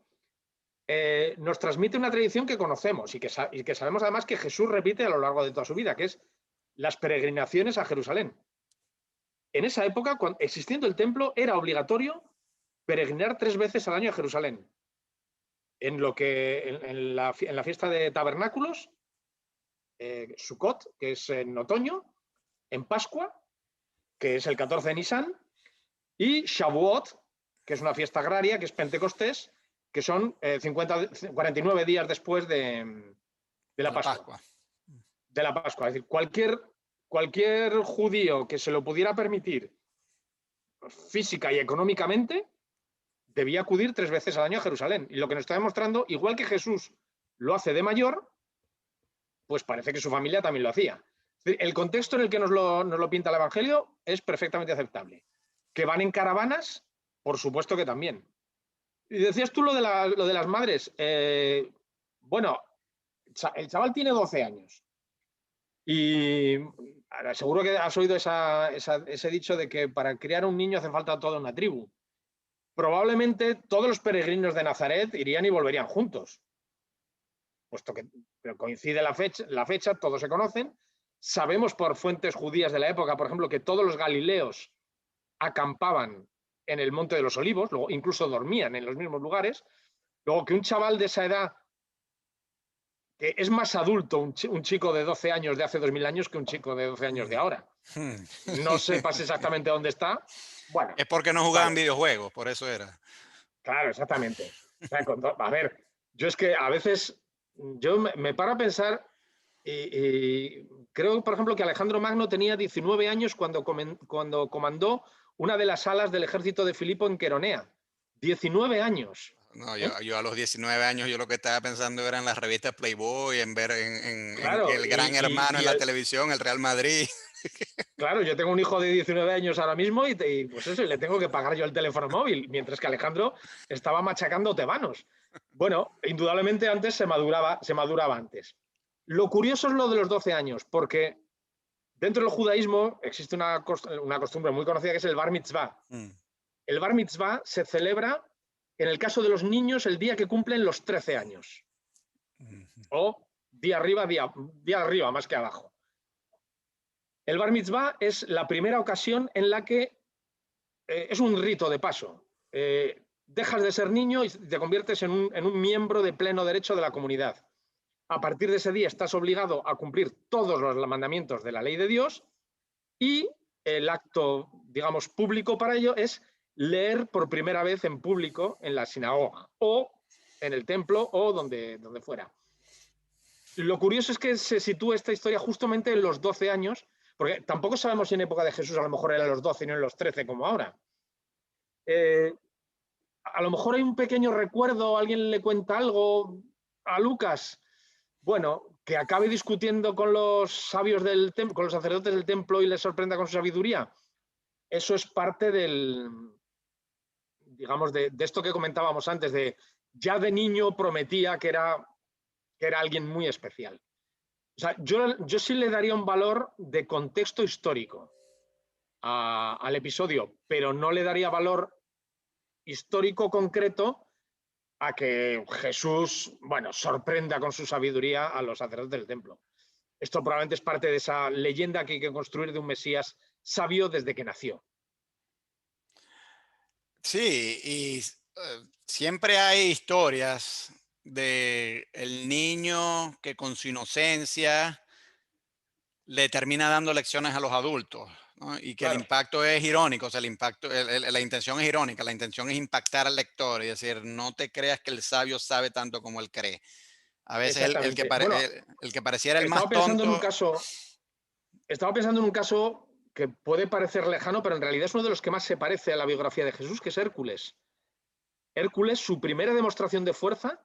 nos transmite una tradición que conocemos y que sabemos además que Jesús repite a lo largo de toda su vida, que es las peregrinaciones a Jerusalén. En esa época, existiendo el templo, era obligatorio peregrinar 3 veces al año a Jerusalén. En la fiesta de tabernáculos, Sukkot, que es en otoño, en Pascua, que es el 14 de Nisan, y Shavuot, que es una fiesta agraria, que es Pentecostés, que son 49 días después de De la la Pascua. Pascua. De la Pascua. Es decir, cualquier judío que se lo pudiera permitir física y económicamente debía acudir 3 veces al año a Jerusalén. Y lo que nos está demostrando, igual que Jesús lo hace de mayor, pues parece que su familia también lo hacía. El contexto en el que nos lo pinta el Evangelio es perfectamente aceptable. ¿Que van en caravanas? Por supuesto que también. Y decías tú lo de las madres. Bueno, el chaval tiene 12 años. Y seguro que has oído ese dicho de que para criar un niño hace falta toda una tribu. Probablemente todos los peregrinos de Nazaret irían y volverían juntos, puesto que coincide la fecha, todos se conocen. Sabemos por fuentes judías de la época, por ejemplo, que todos los galileos acampaban en el Monte de los Olivos, luego incluso dormían en los mismos lugares. Luego, que un chaval de esa edad, que es más adulto un chico de 12 años de hace 2000 años que un chico de 12 años de ahora, no sepas exactamente dónde está, bueno, Es porque no jugaban vale, videojuegos, por eso era. claro, exactamente. O sea, a ver, yo es que a veces yo me paro a pensar y creo, por ejemplo, que Alejandro Magno tenía 19 años cuando comandó una de las alas del ejército de Filipo en Queronea. 19 años. No, ¿Eh? yo a los 19 años, yo lo que estaba pensando era en las revistas Playboy, en ver en Claro, el Gran Hermano en la televisión, el Real Madrid. claro, yo tengo un hijo de 19 años ahora mismo y pues eso, y le tengo que pagar yo el teléfono móvil, mientras que Alejandro estaba machacando tebanos. Bueno, indudablemente antes se maduraba antes. Lo curioso es lo de los 12 años, porque dentro del judaísmo existe una costumbre muy conocida que es el bar mitzvah. Mm, El bar mitzvah se celebra, en el caso de los niños, el día que cumplen los 13 años. mm, O día arriba más que abajo. El bar mitzvah es la primera ocasión en la que es un rito de paso. Dejas de ser niño y te conviertes en un miembro de pleno derecho de la comunidad. A partir de ese día estás obligado a cumplir todos los mandamientos de la ley de Dios y el acto, digamos, público para ello es leer por primera vez en público en la sinagoga o en el templo o donde fuera. Lo curioso es que se sitúa esta historia justamente en los 12 años, porque tampoco sabemos si en época de Jesús a lo mejor era en los 12 y no en los 13 como ahora. Eh, a lo mejor hay un pequeño recuerdo, alguien le cuenta algo a Lucas, bueno, que acabe discutiendo con los sabios del templo, con los sacerdotes del templo y les sorprenda con su sabiduría. Eso es parte digamos, de esto que comentábamos antes, de ya de niño prometía que era alguien muy especial. O sea, yo sí le daría un valor de contexto histórico al episodio, pero no le daría valor histórico concreto a que Jesús, bueno, sorprenda con su sabiduría a los sacerdotes del templo. Esto probablemente es parte de esa leyenda que hay que construir de un Mesías sabio desde que nació. sí, y siempre hay historias. de el niño que con su inocencia le termina dando lecciones a los adultos, ¿no? Y que el Claro, impacto es irónico, o sea, el impacto, la intención es irónica, la intención es impactar al lector y decir, no te creas que el sabio sabe tanto como él cree. A veces exactamente. Bueno, el que pareciera el estaba más pensando en un tonto. caso, estaba pensando en un caso que puede parecer lejano, pero en realidad es uno de los que más se parece a la biografía de Jesús, que es Hércules. Hércules, su primera demostración de fuerza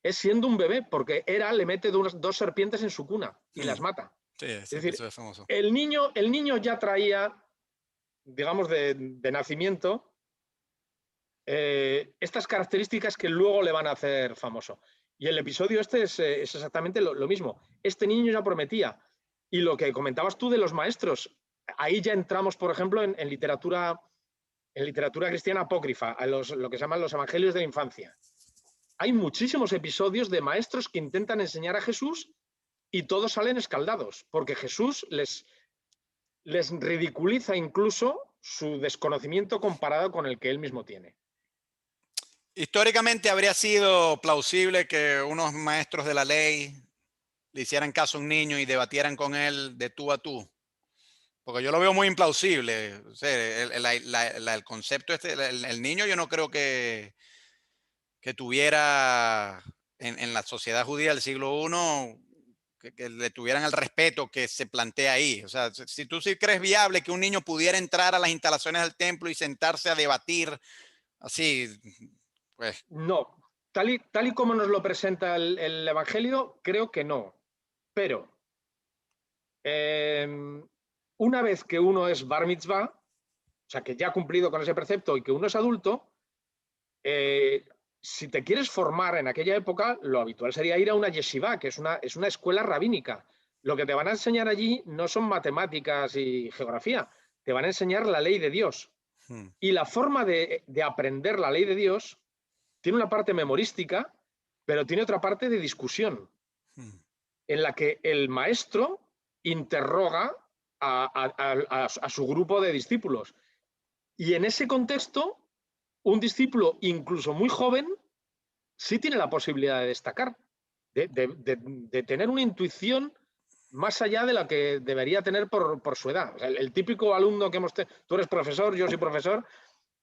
es siendo un bebé, porque Hera le mete dos serpientes en su cuna y las Mm, mata. sí, ese Es decir, episodio es famoso. el niño ya traía, digamos, de nacimiento, estas características que luego le van a hacer famoso. Y el episodio este es exactamente lo mismo. Este niño ya prometía. Y lo que comentabas tú de los maestros, ahí ya entramos, por ejemplo, en literatura cristiana apócrifa, lo que se llaman los evangelios de la infancia. Hay muchísimos episodios de maestros que intentan enseñar a Jesús y todos salen escaldados, porque Jesús les ridiculiza incluso su desconocimiento comparado con el que él mismo tiene. Históricamente habría sido plausible que unos maestros de la ley le hicieran caso a un niño y debatieran con él de tú a tú. Porque yo lo veo muy implausible. O sea, el concepto este, el niño yo no creo que tuviera en la sociedad judía del siglo I, que le tuvieran el respeto que se plantea ahí. O sea, si tú sí crees viable que un niño pudiera entrar a las instalaciones del templo y sentarse a debatir así, pues No, tal y como nos lo presenta el Evangelio, creo que no. Pero eh, una vez que uno es bar mitzvah, o sea, que ya ha cumplido con ese precepto y que uno es adulto, eh, si te quieres formar en aquella época, lo habitual sería ir a una yeshiva, que es una escuela rabínica. Lo que te van a enseñar allí no son matemáticas y geografía, te van a enseñar la ley de Dios. hmm, Y la forma de aprender la ley de Dios tiene una parte memorística, pero tiene otra parte de discusión, hmm. en la que el maestro interroga a su grupo de discípulos. Y en ese contexto, un discípulo, incluso muy joven, sí tiene la posibilidad de destacar, de tener una intuición más allá de la que debería tener por su edad. O sea, el típico alumno que hemos tenido, tú eres profesor, yo soy profesor,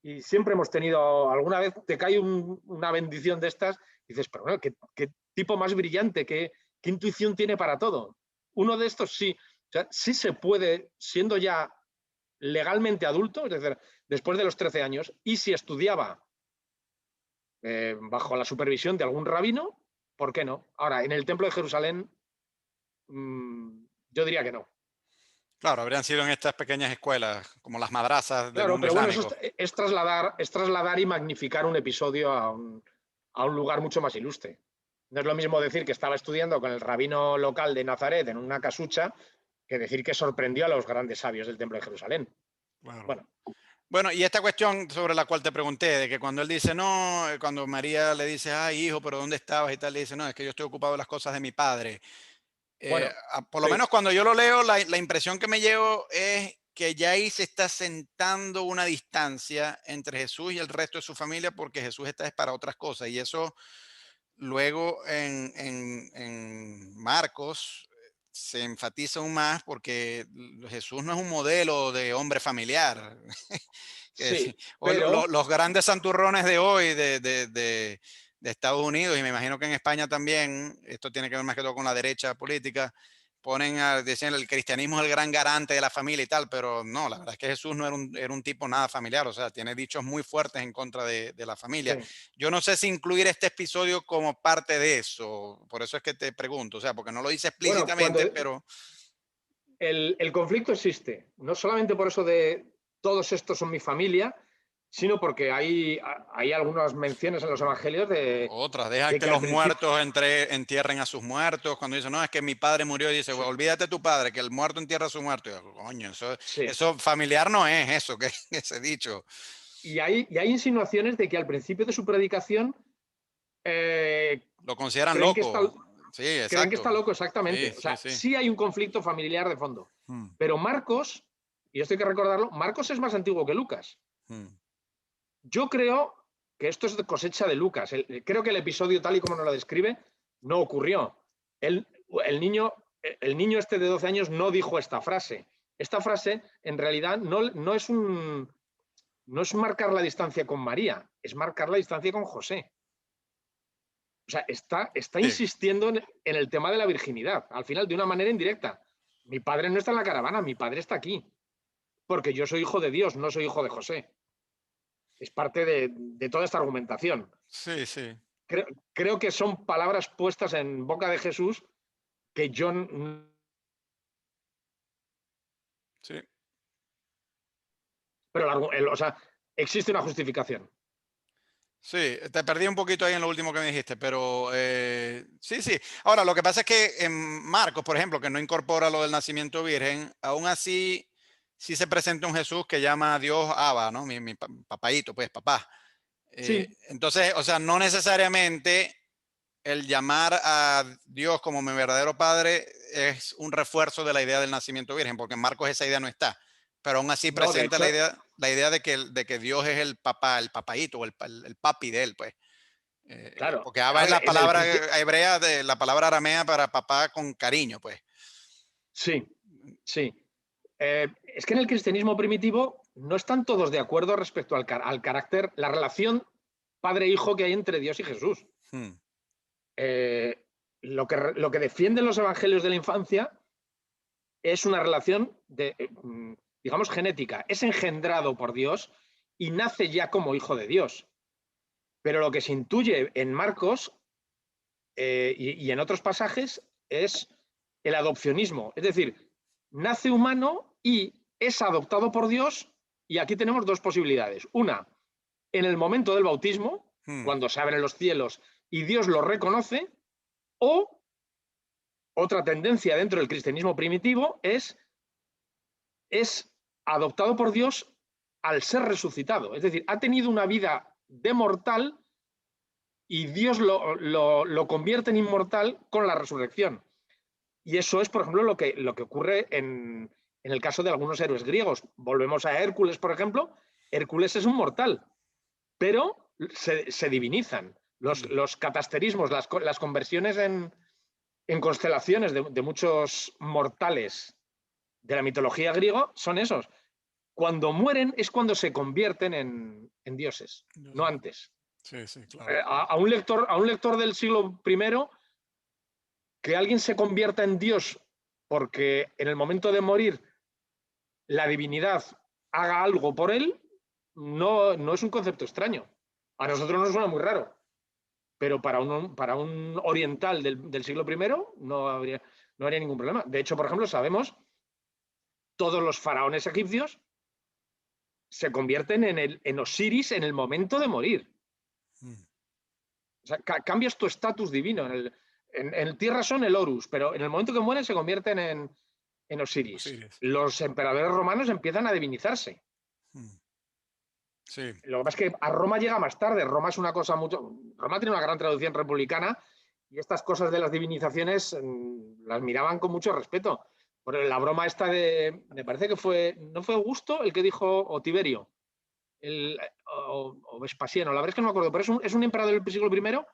y siempre hemos tenido, alguna vez te cae una bendición de estas, y dices, pero bueno, qué tipo más brillante, qué intuición tiene para todo. Uno de estos sí, o sea, sí se puede, siendo ya legalmente adulto, es decir, después de los 13 años, y si estudiaba bajo la supervisión de algún rabino, ¿por qué no? Ahora, en el Templo de Jerusalén, yo diría que no. Claro, habrían sido en estas pequeñas escuelas, como las madrazas del Claro, mundo pero bueno, eso islámico. es trasladar y magnificar un episodio a un lugar mucho más ilustre. No es lo mismo decir que estaba estudiando con el rabino local de Nazaret en una casucha que decir que sorprendió a los grandes sabios del Templo de Jerusalén. Claro. Bueno, Bueno, y esta cuestión sobre la cual te pregunté, de que cuando él dice, no, cuando María le dice, ay, hijo, pero ¿dónde estabas? Y tal, le dice, no, es que yo estoy ocupado en las cosas de mi padre. bueno, Por lo sí, menos cuando yo lo leo, la impresión que me llevo es que ya ahí se está sentando una distancia entre Jesús y el resto de su familia, porque Jesús está es para otras cosas. Y eso luego en Marcos se enfatiza aún más porque Jesús no es un modelo de hombre familiar. sí, Hoy pero los grandes santurrones de hoy de Estados Unidos, y me imagino que en España también, esto tiene que ver más que todo con la derecha política, decían el cristianismo es el gran garante de la familia y tal, pero no, la verdad es que Jesús no era un tipo nada familiar, o sea, tiene dichos muy fuertes en contra de la familia. sí, Yo no sé si incluir este episodio como parte de eso, por eso es que te pregunto, o sea, porque no lo dice bueno, cuando explícitamente, pero el conflicto existe, no solamente por eso de todos estos son mi familia, sino porque hay algunas menciones en los evangelios otras, deja de que que al los principio, muertos entierren a sus muertos. Cuando dicen, no, es que mi padre murió, y dice, sí, "Bueno, olvídate de tu padre, que el muerto entierra a su muerto". Y yo, coño, sí. eso familiar no es eso que ese dicho. Y hay insinuaciones de que al principio de su predicación eh, Lo consideran creen, que está, loco. Sí, creen que exacto. está loco Sí, exactamente. O sí, sea, sí. sí hay un conflicto familiar de fondo. Mm, Pero Marcos, y esto hay que recordarlo, Marcos es más antiguo que Lucas. mm, Yo creo que esto es de cosecha de Lucas. Creo que el episodio, tal y como nos lo describe, no ocurrió. El niño este de 12 años no dijo esta frase. Esta frase, en realidad, no es marcar la distancia con María, es marcar la distancia con José. O sea, está Sí, insistiendo en el tema de la virginidad, al final de una manera indirecta. Mi padre no está en la caravana, mi padre está aquí, porque yo soy hijo de Dios, no soy hijo de José. Es parte de toda esta argumentación. sí, sí. Creo que son palabras puestas en boca de Jesús que yo... Sí. Pero o sea, existe una justificación. Sí, te perdí un poquito ahí en lo último que me dijiste, pero sí, sí. Ahora, lo que pasa es que en Marcos, por ejemplo, que no incorpora lo del nacimiento virgen, aún así sí se presenta un Jesús que llama a Dios Abba, ¿no? Mi papaíto, pues papá. Sí, Entonces, o sea, no necesariamente el llamar a Dios como mi verdadero padre es un refuerzo de la idea del nacimiento virgen, porque en Marcos esa idea no está. Pero aún así no, de presenta hecho, la idea de que Dios es el papá, el papaíto o el papi de él, pues. claro, Porque Abba a es ver, la palabra hebrea de la palabra aramea para papá con cariño, pues. sí, sí. Es que en el cristianismo primitivo no están todos de acuerdo respecto al carácter, la relación padre-hijo que hay entre Dios y Jesús. Hmm, Lo que defienden los evangelios de la infancia es una relación digamos, genética. Es engendrado por Dios y nace ya como hijo de Dios. Pero lo que se intuye en Marcos y en otros pasajes es el adopcionismo. Es decir, nace humano y es adoptado por Dios. Y aquí tenemos dos posibilidades. Una, en el momento del bautismo, hmm, cuando se abren los cielos y Dios lo reconoce, o otra tendencia dentro del cristianismo primitivo es adoptado por Dios al ser resucitado. Es decir, ha tenido una vida de mortal y Dios lo convierte en inmortal con la resurrección. Y eso es, por ejemplo, lo que ocurre en el caso de algunos héroes griegos. Volvemos a Hércules, por ejemplo. Hércules es un mortal, pero se divinizan. hmm. Los catasterismos, las conversiones en constelaciones de muchos mortales de la mitología griega son esos. Cuando mueren es cuando se convierten en dioses, Yo no sé. antes. Sí, sí, claro. A un lector del siglo I, que alguien se convierta en Dios porque en el momento de morir la divinidad haga algo por él, no es un concepto extraño. A nosotros nos suena muy raro, pero para un oriental del siglo I no habría ningún problema. De hecho, por ejemplo, sabemos todos los faraones egipcios se convierten en Osiris en el momento de morir. Hmm, O sea, cambias tu estatus divino. En tierra son el Horus, pero en el momento que mueren se convierten en Osiris. Osiris. Los emperadores romanos empiezan a divinizarse. Hmm, sí. Lo que pasa es que a Roma llega más tarde. Roma es una cosa mucho. Roma tiene una gran tradición republicana y estas cosas de las divinizaciones las miraban con mucho respeto. Por la broma esta me parece que no fue Augusto el que dijo, o Tiberio, o Vespasiano, la verdad es que no me acuerdo, pero es un emperador del siglo I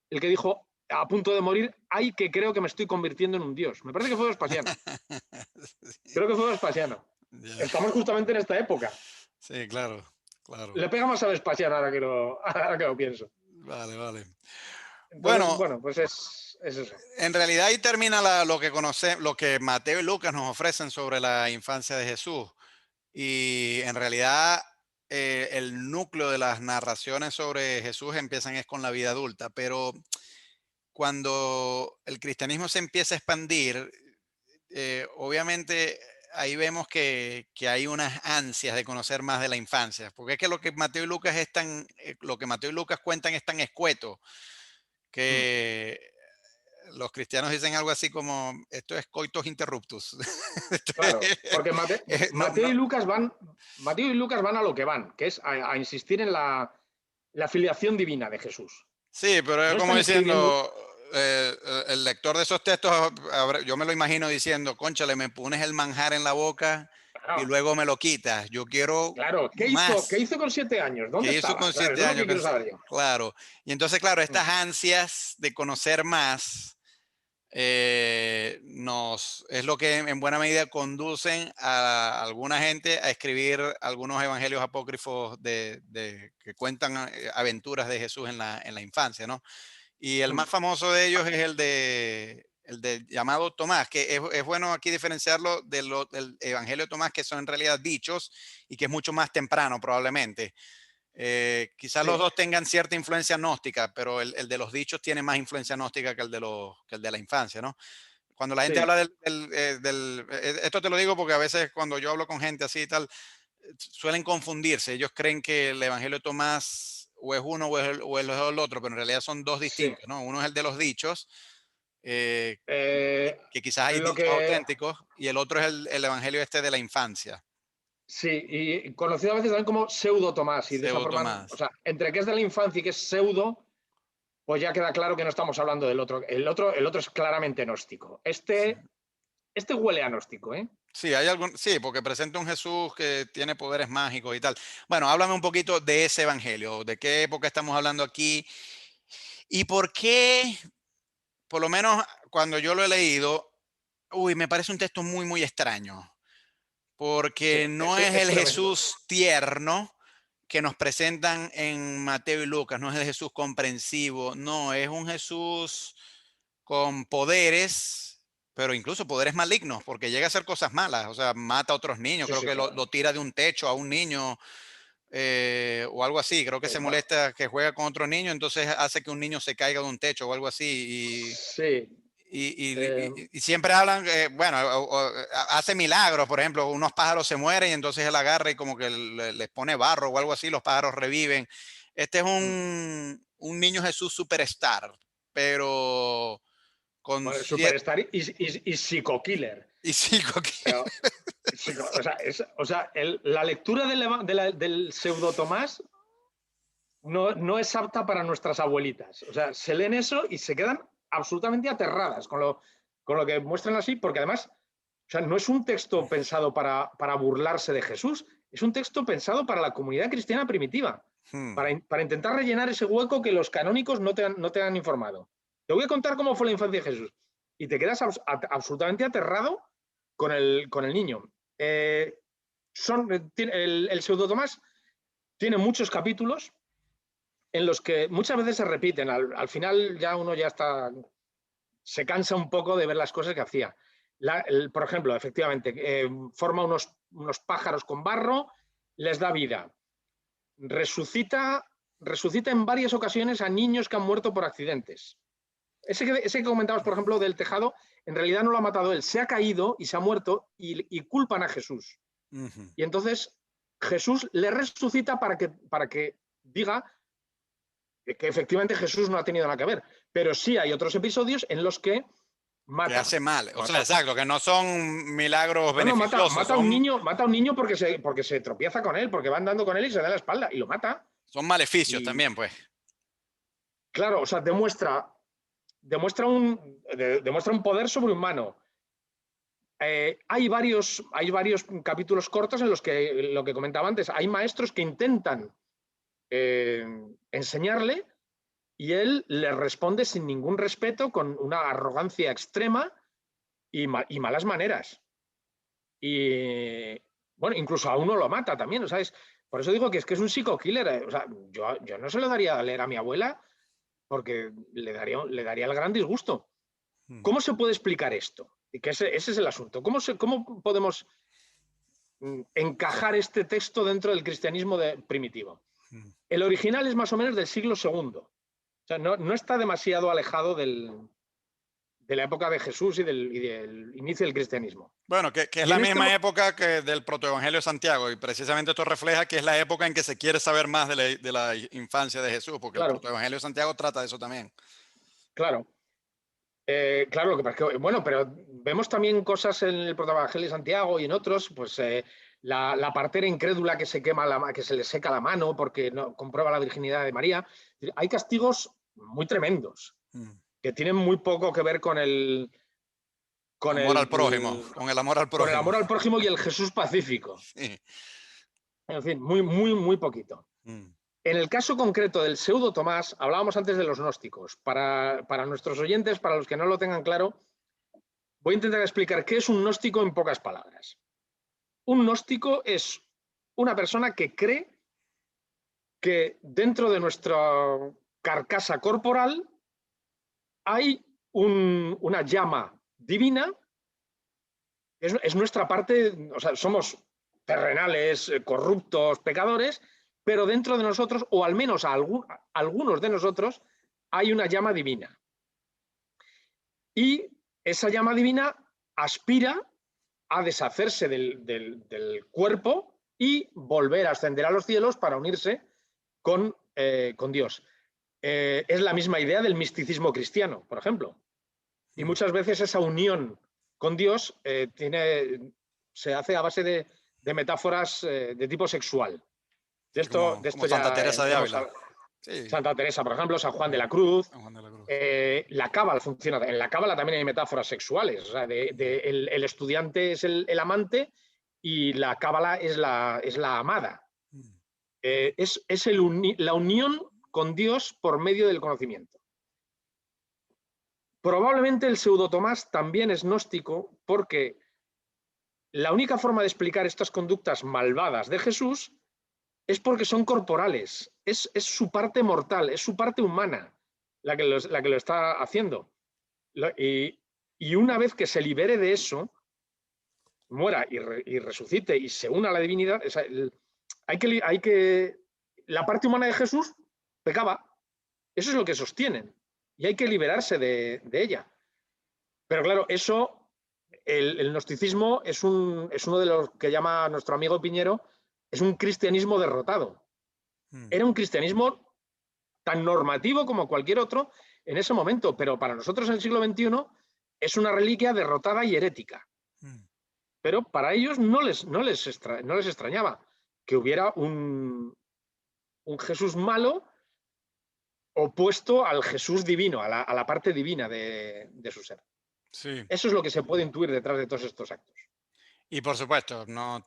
el que dijo a punto de morir, ay, que creo que me estoy convirtiendo en un dios. Me parece que fue Vespasiano. Sí, Creo que fue Vespasiano. ya. Estamos justamente en esta época. Sí, claro, claro. Le pega más a Vespasiano ahora que lo pienso. Vale, vale. Entonces, Bueno, bueno, pues es eso. en realidad ahí termina lo que lo que Mateo y Lucas nos ofrecen sobre la infancia de Jesús. Y en realidad el núcleo de las narraciones sobre Jesús empiezan es con la vida adulta, pero cuando el cristianismo se empieza a expandir, obviamente ahí vemos que hay unas ansias de conocer más de la infancia, porque es que lo que Mateo y Lucas lo que Mateo y Lucas cuentan es tan escueto Mm. que los cristianos dicen algo así como, esto es coitus interruptus. Esto Claro, porque no, no, Mateo y Lucas van a lo que van, que es a insistir en la filiación divina de Jesús. sí, pero es No como están escribiendo, diciendo, el lector de esos textos, yo me lo imagino diciendo, cónchale, me pones el manjar en la boca y Claro, luego me lo quitas. Yo quiero claro. ¿Qué más. hizo con 7 años? ¿Dónde ¿Qué hizo estaba? con Claro, eso 7 es lo que años? quiero saber yo. Claro. Y entonces, claro, Mm. estas ansias de conocer más es lo que en buena medida conducen a alguna gente a escribir algunos evangelios apócrifos que cuentan aventuras de Jesús en la infancia, ¿no? Y el Mm. más famoso de ellos es el de llamado Tomás, que es bueno aquí diferenciarlo del Evangelio de Tomás, que son en realidad dichos y que es mucho más temprano probablemente. Quizás los Sí, dos tengan cierta influencia gnóstica, pero el de los dichos tiene más influencia gnóstica que el de la infancia, ¿no? Cuando la gente sí. habla esto te lo digo porque a veces cuando yo hablo con gente así y tal, suelen confundirse. Ellos creen que el Evangelio de Tomás o es uno o es el otro, pero en realidad son dos Sí. distintos, ¿no? Uno es el de los dichos, eh, Eh, que quizás hay lo dichos que auténticos, y el otro es el Evangelio este de la infancia, sí, y conocido a veces también como pseudo Tomás, y de esa pseudo forma, o Tomás. sea, entre que es de la infancia y que es pseudo, pues ya queda claro que no estamos hablando del otro. El otro es claramente gnóstico. Este huele a gnóstico, ¿eh? Sí, sí, porque presenta un Jesús que tiene poderes mágicos y tal. Bueno, háblame un poquito de ese evangelio, de qué época estamos hablando aquí y por qué, por lo menos cuando yo lo he leído, me parece un texto muy, muy extraño, Sí, porque no es es el tremendo. Jesús tierno que nos presentan en Mateo y Lucas, no es el Jesús comprensivo, no, es un Jesús con poderes, pero incluso poderes malignos, porque llega a hacer cosas malas, o sea, mata a otros niños, Sí, creo sí, que lo claro. tira de un techo a un niño, o algo así, creo que se Bueno, molesta que juega con otro niño, entonces hace que un niño se caiga de un techo o algo así, sí. eh, y siempre hablan, bueno, hace milagros, por ejemplo, unos pájaros se mueren y entonces él agarra y como que les pone barro o algo así, los pájaros reviven. Este es un niño Jesús superstar, pero con bueno, cierto. Superstar y Psico-Killer. Y sí, Pero, la lectura del pseudo Tomás no es apta para nuestras abuelitas. O sea, se leen eso y se quedan absolutamente aterradas con lo que muestran así, porque además, o sea, no es un texto pensado para burlarse de Jesús, es un texto pensado para la comunidad cristiana primitiva, hmm, para intentar rellenar ese hueco que los canónicos no te han informado. Te voy a contar cómo fue la infancia de Jesús y te quedas absolutamente aterrado con el niño. El pseudo Tomás tiene muchos capítulos en los que muchas veces se repiten. Al final ya uno ya se cansa un poco de ver las cosas que hacía. Por ejemplo, efectivamente, forma unos pájaros con barro, les da vida. Resucita en varias ocasiones a niños que han muerto por accidentes. Ese que comentabas, por ejemplo, del tejado, en realidad no lo ha matado él, se ha caído y se ha muerto y culpan a Jesús. ujú. Y entonces Jesús le resucita para que diga que efectivamente Jesús no ha tenido nada que ver, pero sí hay otros episodios en los que Que mata. hace mal. O sea, Mata. exacto, que no son milagros No, no, mata, beneficiosos, mata a un son, niño, mata a un niño porque se tropieza con él, porque va andando con él y se da la espalda y lo mata. son maleficios Y también, pues. claro, o sea, demuestra un poder sobrehumano. Hay varios capítulos cortos en los que, lo que comentaba antes, hay maestros que intentan eh, enseñarle y él le responde sin ningún respeto, con una arrogancia extrema y malas maneras. Y bueno, incluso a uno lo mata también, ¿sabes? Por eso digo que es un psico-killer. O sea, yo no se lo daría a leer a mi abuela porque le daría el gran disgusto. Mm, ¿Cómo se puede explicar esto? Y que ese es el asunto. ¿Cómo podemos encajar este texto dentro del cristianismo primitivo? mm. El original es más o menos del siglo segundo. O sea, no está demasiado alejado de la época de Jesús y del inicio del cristianismo. Bueno, que es Y la en este, misma época que del protoevangelio de Santiago, y precisamente esto refleja que es la época en que se quiere saber más de la infancia de Jesús, porque el claro, protoevangelio de Santiago trata de eso también. claro. Claro, lo que pasa es que, bueno, pero vemos también cosas en el Protoevangelio de Santiago y en otros, pues la partera incrédula que que se le seca la mano porque no comprueba la virginidad de María. Hay castigos muy tremendos Mm, que tienen muy poco que ver con Amor al prójimo, con el amor al con el prójimo. amor al prójimo y el Jesús pacífico. Sí. En fin, muy, muy, muy poquito. Mm. En el caso concreto del pseudo Tomás, hablábamos antes de los gnósticos. Para nuestros oyentes, para los que no lo tengan claro, voy a intentar explicar qué es un gnóstico en pocas palabras. Un gnóstico es una persona que cree que dentro de nuestra carcasa corporal hay una llama divina, es nuestra parte, o sea, somos terrenales, corruptos, pecadores, pero dentro de nosotros, o al menos algunos de nosotros, hay una llama divina. Y esa llama divina aspira a deshacerse del cuerpo y volver a ascender a los cielos para unirse con Dios. Es la misma idea del misticismo cristiano, por ejemplo. Y muchas veces esa unión con Dios se hace a base de metáforas de tipo sexual. De Sí, esto, de como esto Santa ya Teresa de hemos Ávila. hablado. Sí. Santa Teresa, por ejemplo, San Juan de la Cruz. San Juan de la Cruz. La cábala funciona. En la cábala también hay metáforas sexuales. O sea, el estudiante es el amante y la cábala es la amada. Es la unión con Dios por medio del conocimiento. Probablemente el pseudo Tomás también es gnóstico porque la única forma de explicar estas conductas malvadas de Jesús es porque son corporales, es su parte mortal, es su parte humana la que lo está haciendo. Y una vez que se libere de eso, muera y resucite y se una a la divinidad, o sea, la parte humana de Jesús pecaba, eso es lo que sostienen, y hay que liberarse de ella. Pero claro, eso, el gnosticismo es uno de los que llama nuestro amigo Piñero, es un cristianismo derrotado. Era un cristianismo tan normativo como cualquier otro en ese momento, pero para nosotros en el siglo XXI es una reliquia derrotada y herética. Pero para ellos no les extrañaba que hubiera un Jesús malo opuesto al Jesús divino, a la parte divina de su ser. Sí. Eso es lo que se puede intuir detrás de todos estos actos. Y por supuesto, no,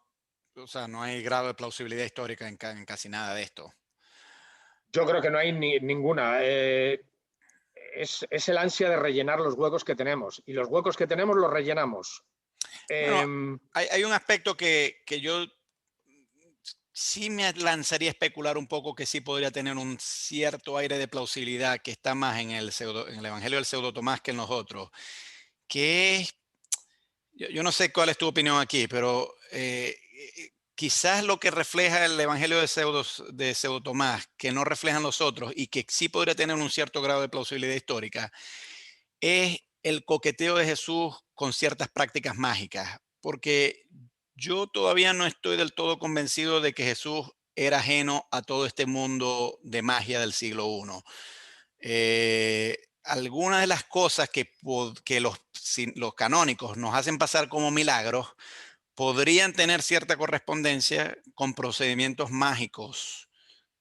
o sea, no hay grado de plausibilidad histórica en casi nada de esto. Yo creo que no hay ninguna. Es el ansia de rellenar los huecos que tenemos. Y los huecos que tenemos los rellenamos. Bueno, hay un aspecto que yo sí me lanzaría a especular un poco que sí podría tener un cierto aire de plausibilidad que está más en el Evangelio del pseudo Tomás que en los otros, que es, yo no sé cuál es tu opinión aquí, pero quizás lo que refleja el Evangelio de pseudo Tomás, que no reflejan los otros y que sí podría tener un cierto grado de plausibilidad histórica, es el coqueteo de Jesús con ciertas prácticas mágicas, porque yo todavía no estoy del todo convencido de que Jesús era ajeno a todo este mundo de magia del siglo I. Algunas de las cosas que los canónicos nos hacen pasar como milagros podrían tener cierta correspondencia con procedimientos mágicos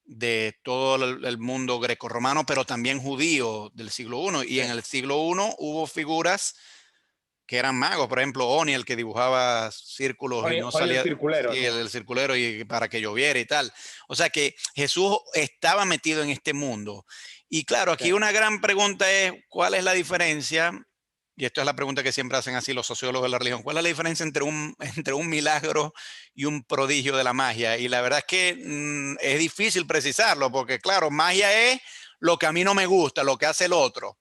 de todo el mundo grecorromano, pero también judío del siglo I. Y sí. en el siglo I hubo figuras que eran magos, por ejemplo, Oni, el que dibujaba círculos y no Juan el salía, circulero, sí, sí. el circulero y para que lloviera y tal. O sea que Jesús estaba metido en este mundo. Y claro, aquí Sí. una gran pregunta es, ¿cuál es la diferencia? Y esto es la pregunta que siempre hacen así los sociólogos de la religión. ¿Cuál es la diferencia entre entre un milagro y un prodigio de la magia? Y la verdad es que es difícil precisarlo, porque claro, magia es lo que a mí no me gusta, lo que hace el otro.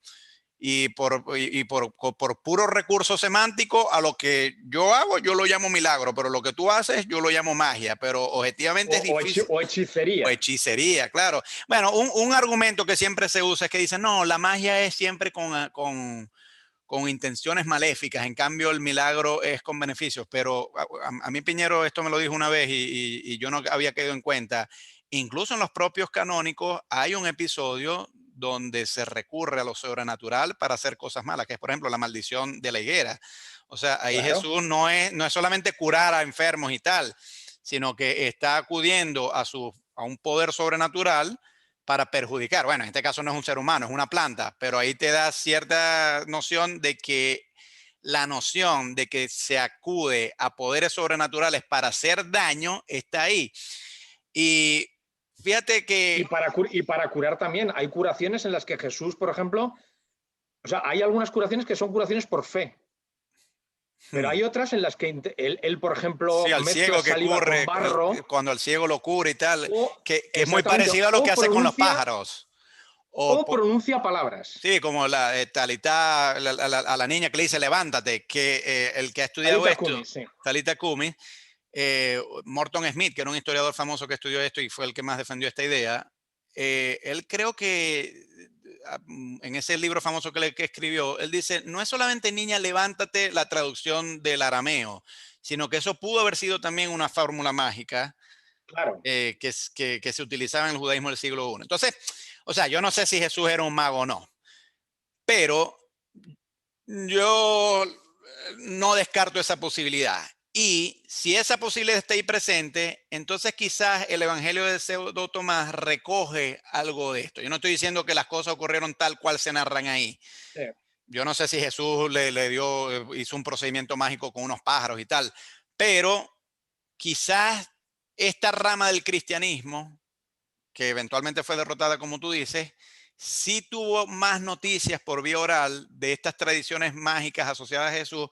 Por puro recurso semántico, a lo que yo hago, yo lo llamo milagro, pero lo que tú haces, yo lo llamo magia, pero objetivamente es difícil. O O hechicería. hechicería, claro. Bueno, un argumento que siempre se usa es que dicen, no, la magia es siempre con intenciones maléficas, en cambio el milagro es con beneficios, pero a mí Piñero esto me lo dijo una vez y yo no había caído en cuenta. Incluso en los propios canónicos hay un episodio donde se recurre a lo sobrenatural para hacer cosas malas, que es por ejemplo la maldición de la higuera. O sea, ahí Claro. Jesús no es solamente curar a enfermos y tal, sino que está acudiendo a un poder sobrenatural para perjudicar. Bueno, en este caso no es un ser humano, es una planta, pero ahí te da cierta noción de que la noción de que se acude a poderes sobrenaturales para hacer daño está ahí. Y fíjate que... Y para curar también. Hay curaciones en las que Jesús, por ejemplo, o sea, hay algunas curaciones que son curaciones por fe. Pero hay otras en las que él, por ejemplo, Sí, al mezcla ciego que saliva con ocurre, barro cuando el ciego lo cura y tal, o, que es muy exactamente, parecido a lo que hace con los pájaros. O, o pronuncia palabras. sí, como la Talita, a la niña que le dice levántate, que el que ha estudiado Talita esto, Kumi, sí. Talita Kumi, Morton Smith, que era un historiador famoso que estudió esto y fue el que más defendió esta idea, él creo que en ese libro famoso que escribió, él dice, no es solamente niña, levántate la traducción del arameo, sino que eso pudo haber sido también una fórmula mágica Claro. que se utilizaba en el judaísmo del siglo I. Entonces, o sea, yo no sé si Jesús era un mago o no, pero yo no descarto esa posibilidad. Y si esa posibilidad está ahí presente, entonces quizás el Evangelio de Pseudo Tomás recoge algo de esto. Yo no estoy diciendo que las cosas ocurrieron tal cual se narran ahí. Sí. Yo no sé si Jesús le dio, hizo un procedimiento mágico con unos pájaros y tal, pero quizás esta rama del cristianismo, que eventualmente fue derrotada, como tú dices, sí tuvo más noticias por vía oral de estas tradiciones mágicas asociadas a Jesús,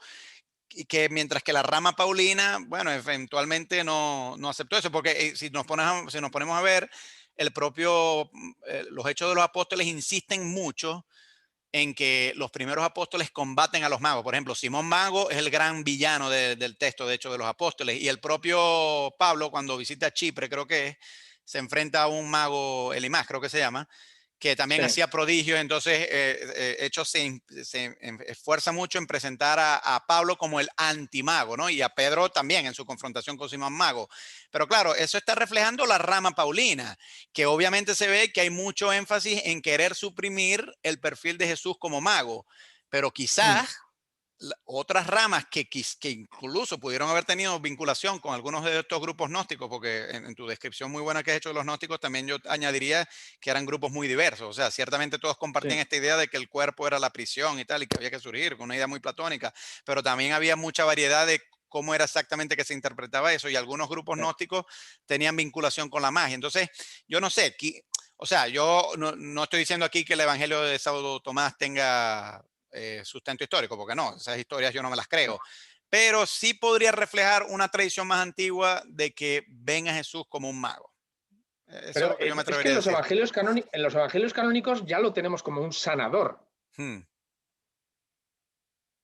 y que mientras que la rama paulina, bueno, eventualmente no aceptó eso, porque si nos ponemos a ver, el propio, los hechos de los apóstoles insisten mucho en que los primeros apóstoles combaten a los magos. Por ejemplo, Simón Mago es el gran villano del texto, de hecho, de los apóstoles. Y el propio Pablo, cuando visita Chipre, creo que es, se enfrenta a un mago, Elimás, creo que se llama, que también Sí. hacía prodigios. Entonces, Hechos se esfuerza mucho en presentar a Pablo como el antimago, ¿no? Y a Pedro también en su confrontación con Simón Mago. Pero claro, eso está reflejando la rama paulina, que obviamente se ve que hay mucho énfasis en querer suprimir el perfil de Jesús como mago, pero Mm. quizás otras ramas que incluso pudieron haber tenido vinculación con algunos de estos grupos gnósticos, porque en tu descripción muy buena que has hecho de los gnósticos, también yo añadiría que eran grupos muy diversos. O sea, ciertamente todos compartían Sí. esta idea de que el cuerpo era la prisión y tal, y que había que surgir, con una idea muy platónica, pero también había mucha variedad de cómo era exactamente que se interpretaba eso, y algunos grupos Sí. gnósticos tenían vinculación con la magia. Entonces, yo no sé, o sea, yo no estoy diciendo aquí que el Evangelio de Saudo Tomás tenga sustento histórico, porque no, esas historias yo no me las creo, pero sí podría reflejar una tradición más antigua de que ven a Jesús como un mago. Eso es Pero lo que yo me es que atrevería a decir. en los evangelios canónicos ya lo tenemos como un sanador. Hmm.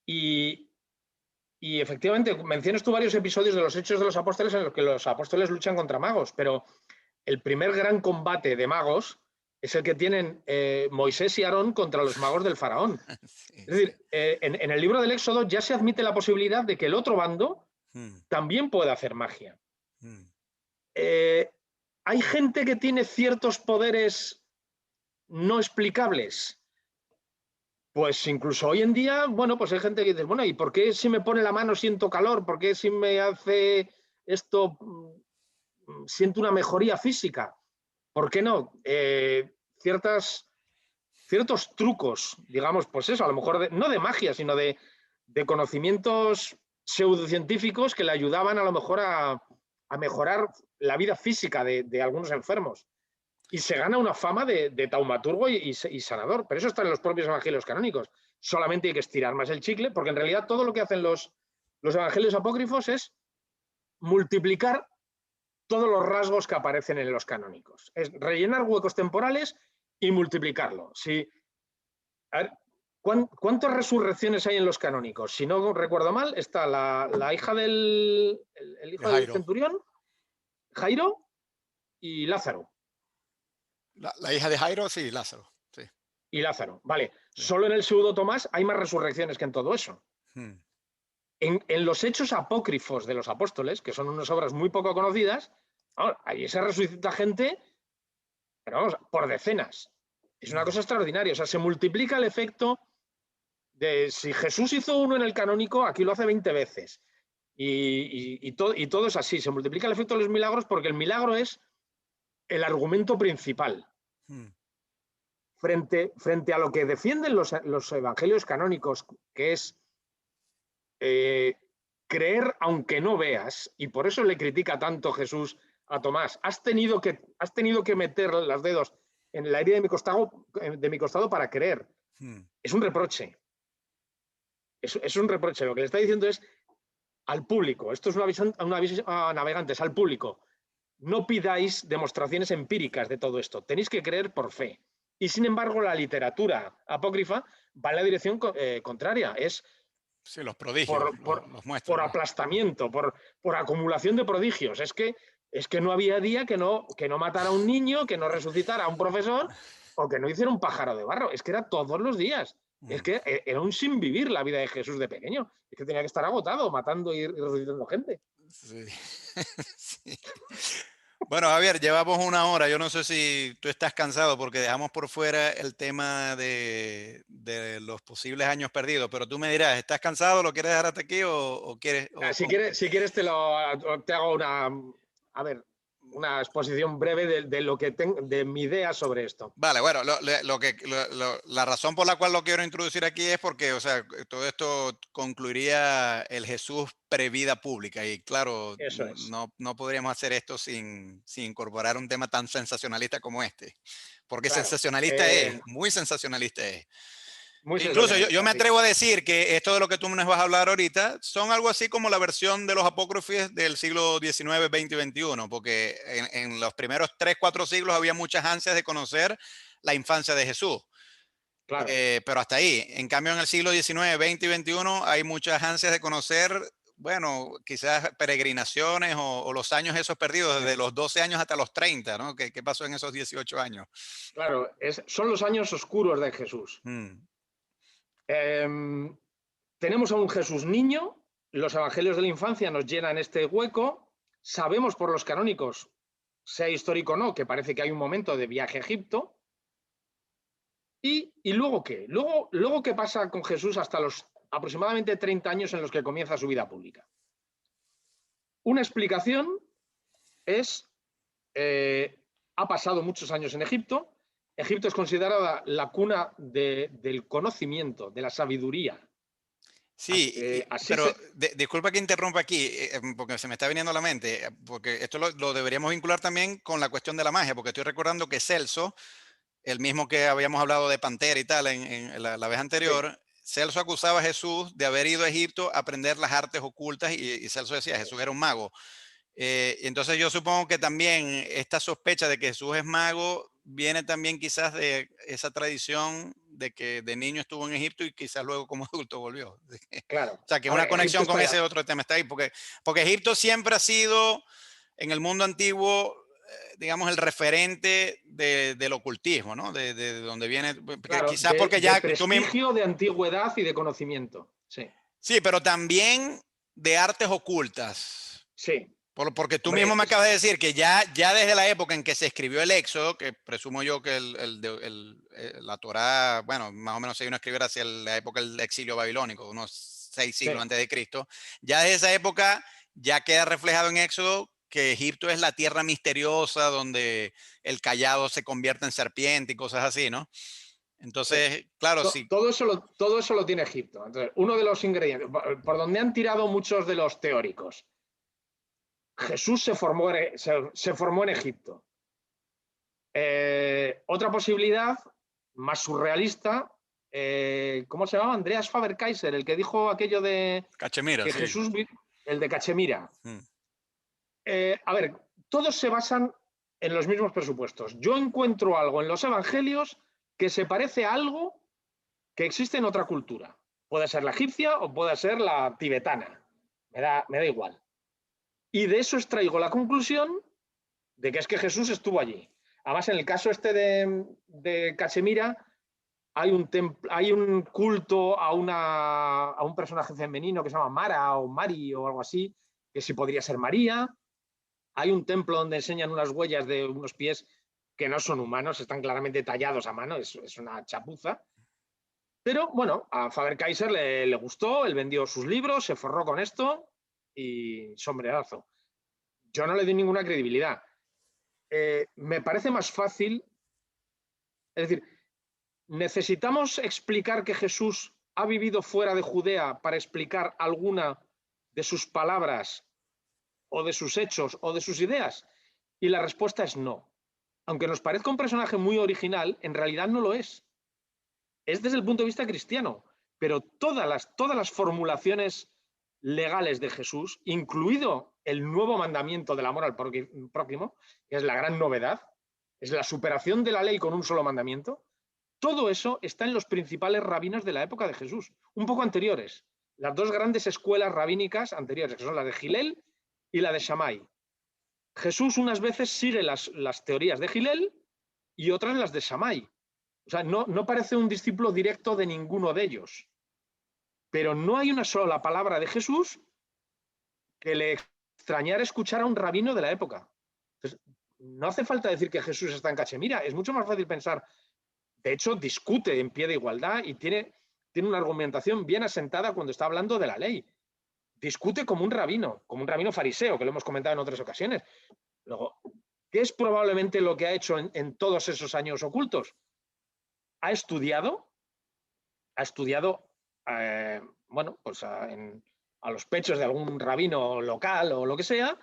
Y, y efectivamente, mencionas tú varios episodios de los Hechos de los Apóstoles en los que los apóstoles luchan contra magos, pero el primer gran combate de magos es el que tienen Moisés y Aarón contra los magos del faraón. Sí, Es sí. decir, en el libro del Éxodo ya se admite la posibilidad de que el otro bando Hmm, también pueda hacer magia. hmm, Eh, hay gente que tiene ciertos poderes no explicables. Pues incluso hoy en día, bueno, pues hay gente que dice, bueno, ¿y por qué si me pone la mano siento calor? ¿Por qué si me hace esto siento una mejoría física? ¿Por qué no? Ciertos trucos, digamos, pues eso, a lo mejor no de magia, sino de conocimientos pseudocientíficos que le ayudaban a lo mejor a mejorar la vida física de algunos enfermos. Y se gana una fama de taumaturgo y sanador. Pero eso está en los propios evangelios canónicos. Solamente hay que estirar más el chicle, porque en realidad todo lo que hacen los evangelios apócrifos es multiplicar todos los rasgos que aparecen en los canónicos. Es rellenar huecos temporales y multiplicarlo. Si, a ver, ¿cuántas resurrecciones hay en los canónicos? Si no recuerdo mal, está la hija el de hijo del Jairo. centurión, Jairo y Lázaro. La hija de Jairo, sí, Lázaro. Sí, Y Lázaro, vale. sí. Solo en el pseudo Tomás hay más resurrecciones que en todo eso. Hmm, En los hechos apócrifos de los apóstoles, que son unas obras muy poco conocidas, ahí se resucita gente, pero vamos, por decenas. Es una hmm, cosa extraordinaria. O sea, se multiplica el efecto de si Jesús hizo uno en el canónico, aquí lo hace 20 veces. Y todo es así. Se multiplica el efecto de los milagros porque el milagro es el argumento principal. hmm, Frente a lo que defienden los evangelios canónicos, que es creer aunque no veas, y por eso le critica tanto Jesús a Tomás. Has tenido que meter los dedos en la herida de mi costado para creer. Es un reproche. Es un reproche. Lo que le está diciendo es al público. Esto es una visión a navegantes, al público. No pidáis demostraciones empíricas de todo esto. Tenéis que creer por fe. Y sin embargo, la literatura apócrifa va en la dirección contraria. Es sí, los prodigios los muestran, por aplastamiento, por acumulación de prodigios. Es que no había día que no matara a un niño, que no resucitara a un profesor o que no hiciera un pájaro de barro. Es que era todos los días. Es que era un sin vivir la vida de Jesús de pequeño. Es que tenía que estar agotado, matando y resucitando gente. Sí. Sí. Bueno, Javier, llevamos 1 hora. Yo no sé si tú estás cansado porque dejamos por fuera el tema de los posibles años perdidos, pero tú me dirás, ¿estás cansado? ¿Lo quieres dejar hasta aquí o quieres? Si quieres te hago una exposición breve de lo que de mi idea sobre esto. Vale, bueno, la razón por la cual lo quiero introducir aquí es porque, o sea, todo esto concluiría el Jesús previda pública y claro, Eso es. no podríamos hacer esto sin incorporar un tema tan sensacionalista como este, porque Claro, sensacionalista es, muy sensacionalista es. muy Incluso yo me sí. atrevo a decir que esto de lo que tú nos vas a hablar ahorita son algo así como la versión de los apócrifos del siglo XIX, XX y XXI, porque en los primeros 3, 4 siglos había muchas ansias de conocer la infancia de Jesús. Claro. Pero hasta ahí. En cambio, en el siglo XIX, XX y XXI hay muchas ansias de conocer, bueno, quizás peregrinaciones o los años esos perdidos, desde los 12 años hasta los 30, ¿no? ¿Qué pasó en esos 18 años? Claro, son los años oscuros de Jesús. Tenemos a un Jesús niño, los evangelios de la infancia nos llenan este hueco, sabemos por los canónicos, sea histórico o no, que parece que hay un momento de viaje a Egipto. ¿Y luego qué? Luego qué pasa con Jesús hasta los aproximadamente 30 años en los que comienza su vida pública. Una explicación es, ha pasado muchos años en Egipto. Egipto es considerada la cuna del conocimiento, de la sabiduría. Sí, así pero disculpa que interrumpa aquí, porque se me está viniendo a la mente, porque esto lo deberíamos vincular también con la cuestión de la magia, porque estoy recordando que Celso, el mismo que habíamos hablado de Pantera y tal en la vez anterior, sí. Celso acusaba a Jesús de haber ido a Egipto a aprender las artes ocultas y Celso decía, Jesús era un mago. Entonces yo supongo que también esta sospecha de que Jesús es mago viene también quizás de esa tradición de que de niño estuvo en Egipto y quizás luego como adulto volvió. Claro. O sea, que una conexión con ese otro tema está ahí, porque Egipto siempre ha sido en el mundo antiguo, digamos, el referente del ocultismo, ¿no? De donde viene, claro, quizás porque ya... de prestigio, de antigüedad y de conocimiento, sí. Sí, pero también de artes ocultas. Sí. Porque tú mismo me acabas de decir que ya desde la época en que se escribió el Éxodo, que presumo yo que la Torá, bueno, más o menos se vino a escribir hacia la época del exilio babilónico, unos 6 siglos antes de Cristo, ya desde esa época ya queda reflejado en Éxodo que Egipto es la tierra misteriosa donde el cayado se convierte en serpiente y cosas así, ¿no? Entonces, claro, sí. Todo eso lo tiene Egipto. Entonces, uno de los ingredientes, por donde han tirado muchos de los teóricos, Jesús se formó en Egipto. Otra posibilidad, más surrealista, ¿cómo se llamaba? Andreas Faber-Kaiser, el que dijo aquello de Cachemira, que sí. Jesús, el de Cachemira. A ver, todos se basan en los mismos presupuestos. Yo encuentro algo en los evangelios que se parece a algo que existe en otra cultura. Puede ser la egipcia o puede ser la tibetana. Me da igual. Y de eso extraigo la conclusión de que es que Jesús estuvo allí. Además, en el caso este de Cachemira, hay un culto a un personaje femenino que se llama Mara o Mari o algo así, que sí podría ser María. Hay un templo donde enseñan unas huellas de unos pies que no son humanos, están claramente tallados a mano, es una chapuza. Pero bueno, a Faber-Kaiser le gustó, él vendió sus libros, se forró con esto y sombrerazo. Yo no le doy ninguna credibilidad. Me parece más fácil, es decir, necesitamos explicar que Jesús ha vivido fuera de Judea para explicar alguna de sus palabras o de sus hechos o de sus ideas? Y la respuesta es no. Aunque nos parezca un personaje muy original, en realidad no lo es. Es desde el punto de vista cristiano, pero todas las formulaciones legales de Jesús, incluido el nuevo mandamiento del amor al prójimo, que es la gran novedad, es la superación de la ley con un solo mandamiento, todo eso está en los principales rabinos de la época de Jesús, un poco anteriores. Las dos grandes escuelas rabínicas anteriores, que son la de Gilel y la de Shammai. Jesús unas veces sigue las teorías de Gilel y otras las de Shammai. O sea, no parece un discípulo directo de ninguno de ellos. Pero no hay una sola palabra de Jesús que le extrañara escuchar a un rabino de la época. Entonces, no hace falta decir que Jesús está en Cachemira, es mucho más fácil pensar. De hecho, discute en pie de igualdad y tiene una argumentación bien asentada cuando está hablando de la ley. Discute como un rabino fariseo, que lo hemos comentado en otras ocasiones. Luego, ¿qué es probablemente lo que ha hecho en todos esos años ocultos? Ha estudiado, bueno, pues a los pechos de algún rabino local o lo que sea,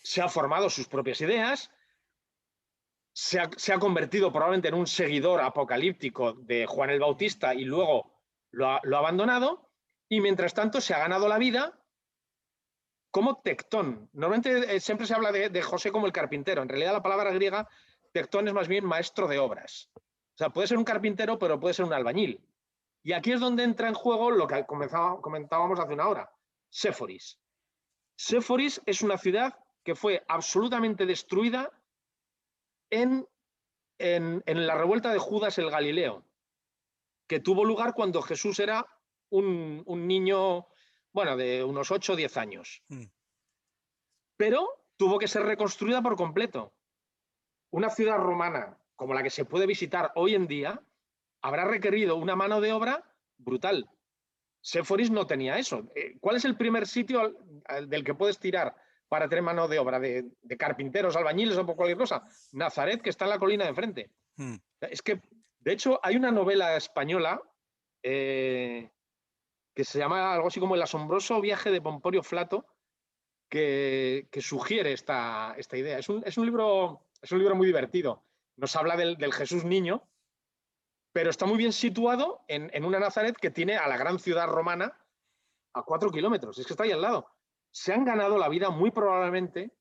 se ha formado sus propias ideas, se ha convertido probablemente en un seguidor apocalíptico de Juan el Bautista y luego lo ha abandonado, y mientras tanto se ha ganado la vida como tectón. Normalmente siempre se habla de José como el carpintero. En realidad la palabra griega tectón es más bien maestro de obras. O sea, puede ser un carpintero, pero puede ser un albañil. Y aquí es donde entra en juego lo que comentábamos hace una hora, Séforis. Séforis es una ciudad que fue absolutamente destruida en la revuelta de Judas el Galileo, que tuvo lugar cuando Jesús era un niño, bueno, de unos 8 o 10 años. Pero tuvo que ser reconstruida por completo. Una ciudad romana como la que se puede visitar hoy en día habrá requerido una mano de obra brutal. Séforis no tenía eso. ¿Cuál es el primer sitio del que puedes tirar para tener mano de obra? De carpinteros, albañiles o por cualquier cosa. Nazaret, que está en la colina de enfrente. Es que, de hecho, hay una novela española que se llama algo así como El asombroso viaje de Pomporio Flato, que sugiere esta idea. Es un libro muy divertido. Nos habla del Jesús niño, pero está muy bien situado en una Nazaret que tiene a la gran ciudad romana a 4 kilómetros. Es que está ahí al lado. Se han ganado la vida muy probablemente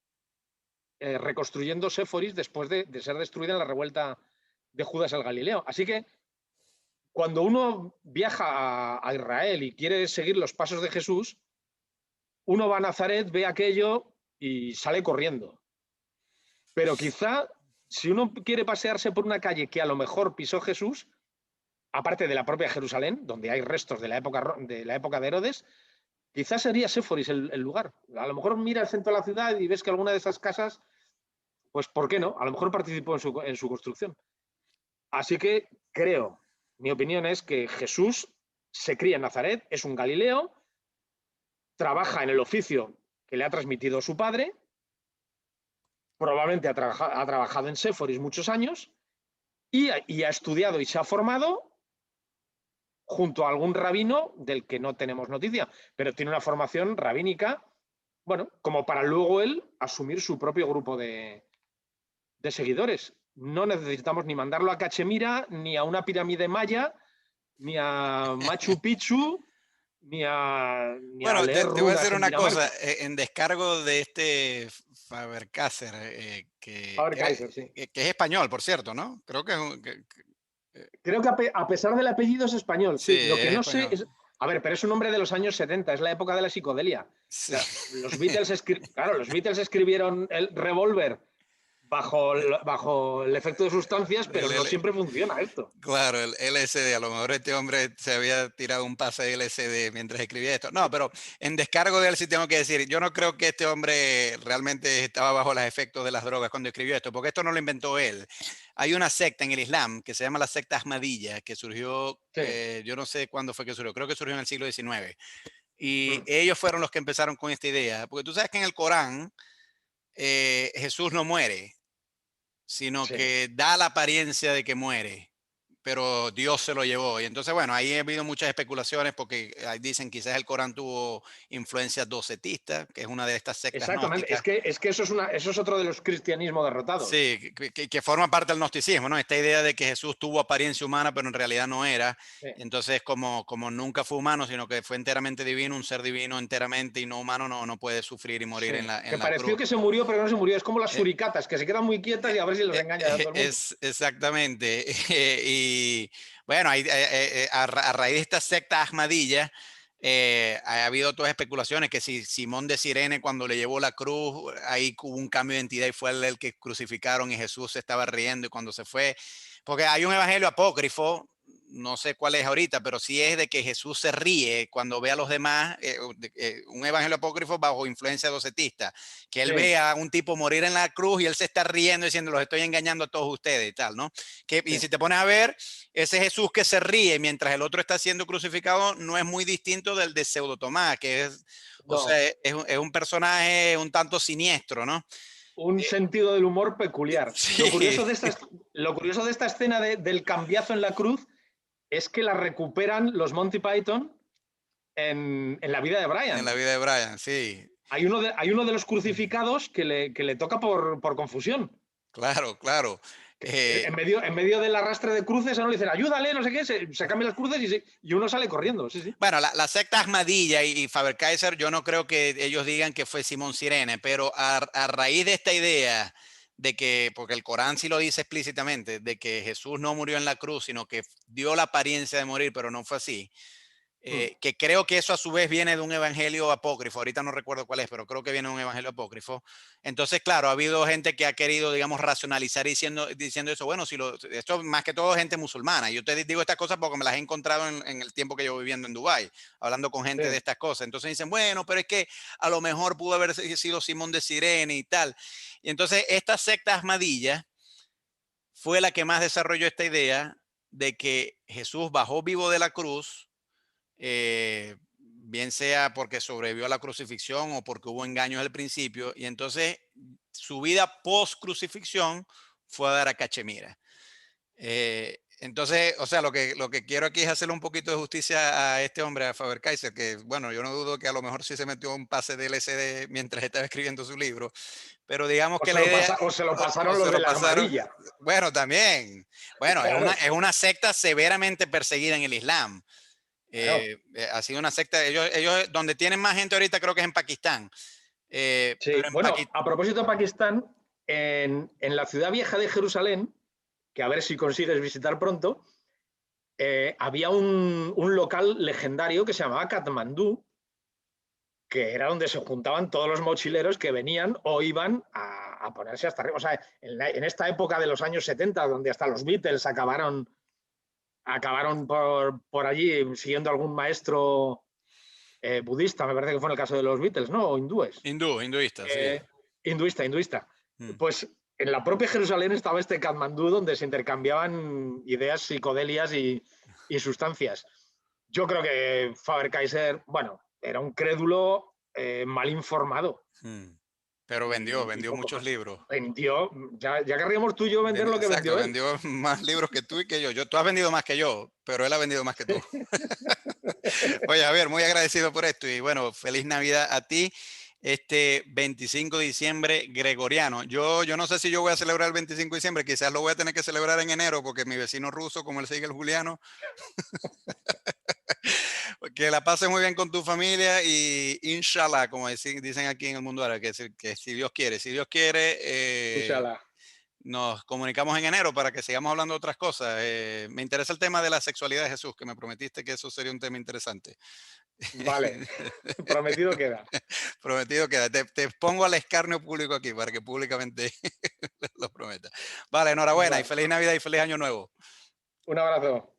reconstruyendo Séforis después de ser destruida en la revuelta de Judas el Galileo. Así que cuando uno viaja a Israel y quiere seguir los pasos de Jesús, uno va a Nazaret, ve aquello y sale corriendo. Pero quizá, si uno quiere pasearse por una calle que a lo mejor pisó Jesús, aparte de la propia Jerusalén, donde hay restos de la época de Herodes, quizás sería Séforis el lugar. A lo mejor mira el centro de la ciudad y ves que alguna de esas casas, pues ¿por qué no? A lo mejor participó en su construcción. Así que creo, mi opinión es que Jesús se cría en Nazaret, es un Galileo, trabaja en el oficio que le ha transmitido su padre, probablemente ha trabajado en Séforis muchos años y ha estudiado y se ha formado junto a algún rabino del que no tenemos noticia, pero tiene una formación rabínica, bueno, como para luego él asumir su propio grupo de seguidores. No necesitamos ni mandarlo a Cachemira, ni a una pirámide maya, ni a Machu Picchu, ni a Bueno, leer te voy a decir runas en una cosa, Dinamarca. en descargo de este Faber-Cásser, Faber-Kaiser, sí. que es español, por cierto, ¿no? Creo que es Creo que a pesar del apellido es español, sí, sí. Lo que es no sé español. es. A ver, pero es un hombre de los años 70, es la época de la psicodelia. O Sí. sea, claro, los Beatles escribieron el Revolver bajo el efecto de sustancias, pero El no L- siempre funciona esto. claro, el LSD, a lo mejor este hombre se había tirado un pase de LSD mientras escribía esto. No, pero en descargo de él sí tengo que decir, yo no creo que este hombre realmente estaba bajo los efectos de las drogas cuando escribió esto, porque esto no lo inventó él. Hay una secta en el Islam que se llama la secta Ahmadiyya, que surgió, Sí. yo no sé cuándo fue que surgió, creo que surgió en el siglo XIX. Y Mm. ellos fueron los que empezaron con esta idea, porque tú sabes que en el Corán Jesús no muere, sino Sí. que da la apariencia de que muere. pero Dios se lo llevó. Y entonces, bueno, ahí ha habido muchas especulaciones porque dicen quizás el Corán tuvo influencias docetistas, que es una de estas sectas Exactamente, gnósticas. es que eso es otro de los cristianismos derrotados. Sí, que forma parte del gnosticismo, ¿no? Esta idea de que Jesús tuvo apariencia humana, pero en realidad no era. Sí. Y entonces, como nunca fue humano, sino que fue enteramente divino, un ser divino enteramente y no humano, no puede sufrir y morir Sí, en que la pareció cruz. que se murió, pero no se murió. Es como las Eh, suricatas, que se quedan muy quietas y a ver si los engañan a todo el mundo. Es exactamente. Y bueno, a raíz de esta secta Ahmadiyya, ha habido todas especulaciones que si Simón de Sirene cuando le llevó la cruz, ahí hubo un cambio de identidad y fue el que crucificaron y Jesús se estaba riendo y cuando se fue, porque hay un evangelio apócrifo, no sé cuál es ahorita, pero sí es de que Jesús se ríe cuando ve a los demás, un evangelio apócrifo bajo influencia docetista, que él Sí, ve a un tipo morir en la cruz y él se está riendo diciendo, los estoy engañando a todos ustedes y tal, ¿no? Y sí. si te pones a ver, ese Jesús que se ríe mientras el otro está siendo crucificado no es muy distinto del de Pseudo Tomás, que es, o sea, No, es un personaje un tanto siniestro, ¿no? un Eh, sentido del humor peculiar. sí, Lo curioso de esta escena del cambiazo en la cruz es que la recuperan los Monty Python en la vida de en la Brian. vida de Brian, sí. Hay uno de los crucificados que le toca por confusión. Claro, claro. Eh, En medio del arrastre de cruces, a uno le dicen, ayúdale, no sé qué, se cambian las cruces y uno sale corriendo. Sí, sí. bueno, la secta Ahmadiyya y Faber-Kaiser, yo no creo que ellos digan que fue Simón Sirene, pero a raíz de esta idea de que, porque el Corán sí lo dice explícitamente, de que Jesús no murió en la cruz, sino que dio la apariencia de morir, pero no fue así. Mm. Que creo que eso a su vez viene de un evangelio apócrifo, ahorita no recuerdo cuál es, pero creo que viene de un evangelio apócrifo. Entonces, claro, ha habido gente que ha querido, digamos, racionalizar diciendo eso, bueno, si esto más que todo gente musulmana. Yo te digo estas cosas porque me las he encontrado en el tiempo que llevo viviendo en Dubái, hablando con gente de Sí. estas cosas. Entonces dicen, bueno, pero es que a lo mejor pudo haber sido Simón de Sirene y tal. Y entonces esta secta Ahmadiyya fue la que más desarrolló esta idea de que Jesús bajó vivo de la cruz, bien sea porque sobrevivió a la crucifixión o porque hubo engaños al principio, y entonces su vida post crucifixión fue a dar a Cachemira. Entonces, o sea, lo que quiero aquí es hacerle un poquito de justicia a este hombre, a Faber Kaiser, que bueno, yo no dudo que a lo mejor sí se metió un pase de LSD mientras estaba escribiendo su libro, pero digamos que la idea, O se lo o pasaron se los de lo la pasaron, armadilla. bueno, también, bueno, Claro, es una secta severamente perseguida en el Islam. claro. Ha sido una secta, ellos donde tienen más gente ahorita creo que es en Pakistán. Sí, Pero en bueno, Pakistán, a propósito de Pakistán, en la ciudad vieja de Jerusalén, que a ver si consigues visitar pronto, había un local legendario que se llamaba Katmandú, que era donde se juntaban todos los mochileros que venían o iban a ponerse hasta arriba. O sea, en esta época de los años 70, donde hasta los Beatles acabaron por allí siguiendo algún maestro budista, me parece que fue en el caso de los Beatles, ¿no? O hindúes. hinduista, sí. Eh, hinduista. Mm. Pues en la propia Jerusalén estaba este Katmandú donde se intercambiaban ideas psicodélicas y sustancias. Yo creo que Faber-Kaiser, bueno, era un crédulo mal informado Mm. Pero y vendió poco muchos más. libros. Vendió, ya querríamos tú y yo vender lo que Exacto, vendió él. vendió más libros que tú y que yo. Tú has vendido más que yo, pero él ha vendido más que tú. Oye, a ver, muy agradecido por esto y bueno, feliz Navidad a ti. Este 25 de diciembre gregoriano. Yo no sé si yo voy a celebrar el 25 de diciembre, quizás lo voy a tener que celebrar en enero porque mi vecino ruso, como él sigue el juliano, que la pases muy bien con tu familia y inshallah, como dicen aquí en el mundo árabe, que si Dios quiere, Inshallah. nos comunicamos en enero para que sigamos hablando de otras cosas. Me interesa el tema de la sexualidad de Jesús, que me prometiste que eso sería un tema interesante. Vale, prometido queda. Prometido queda. Te pongo al escarnio público aquí para que públicamente lo prometa. Vale, enhorabuena y Vale, feliz Navidad y feliz Año Nuevo. un abrazo.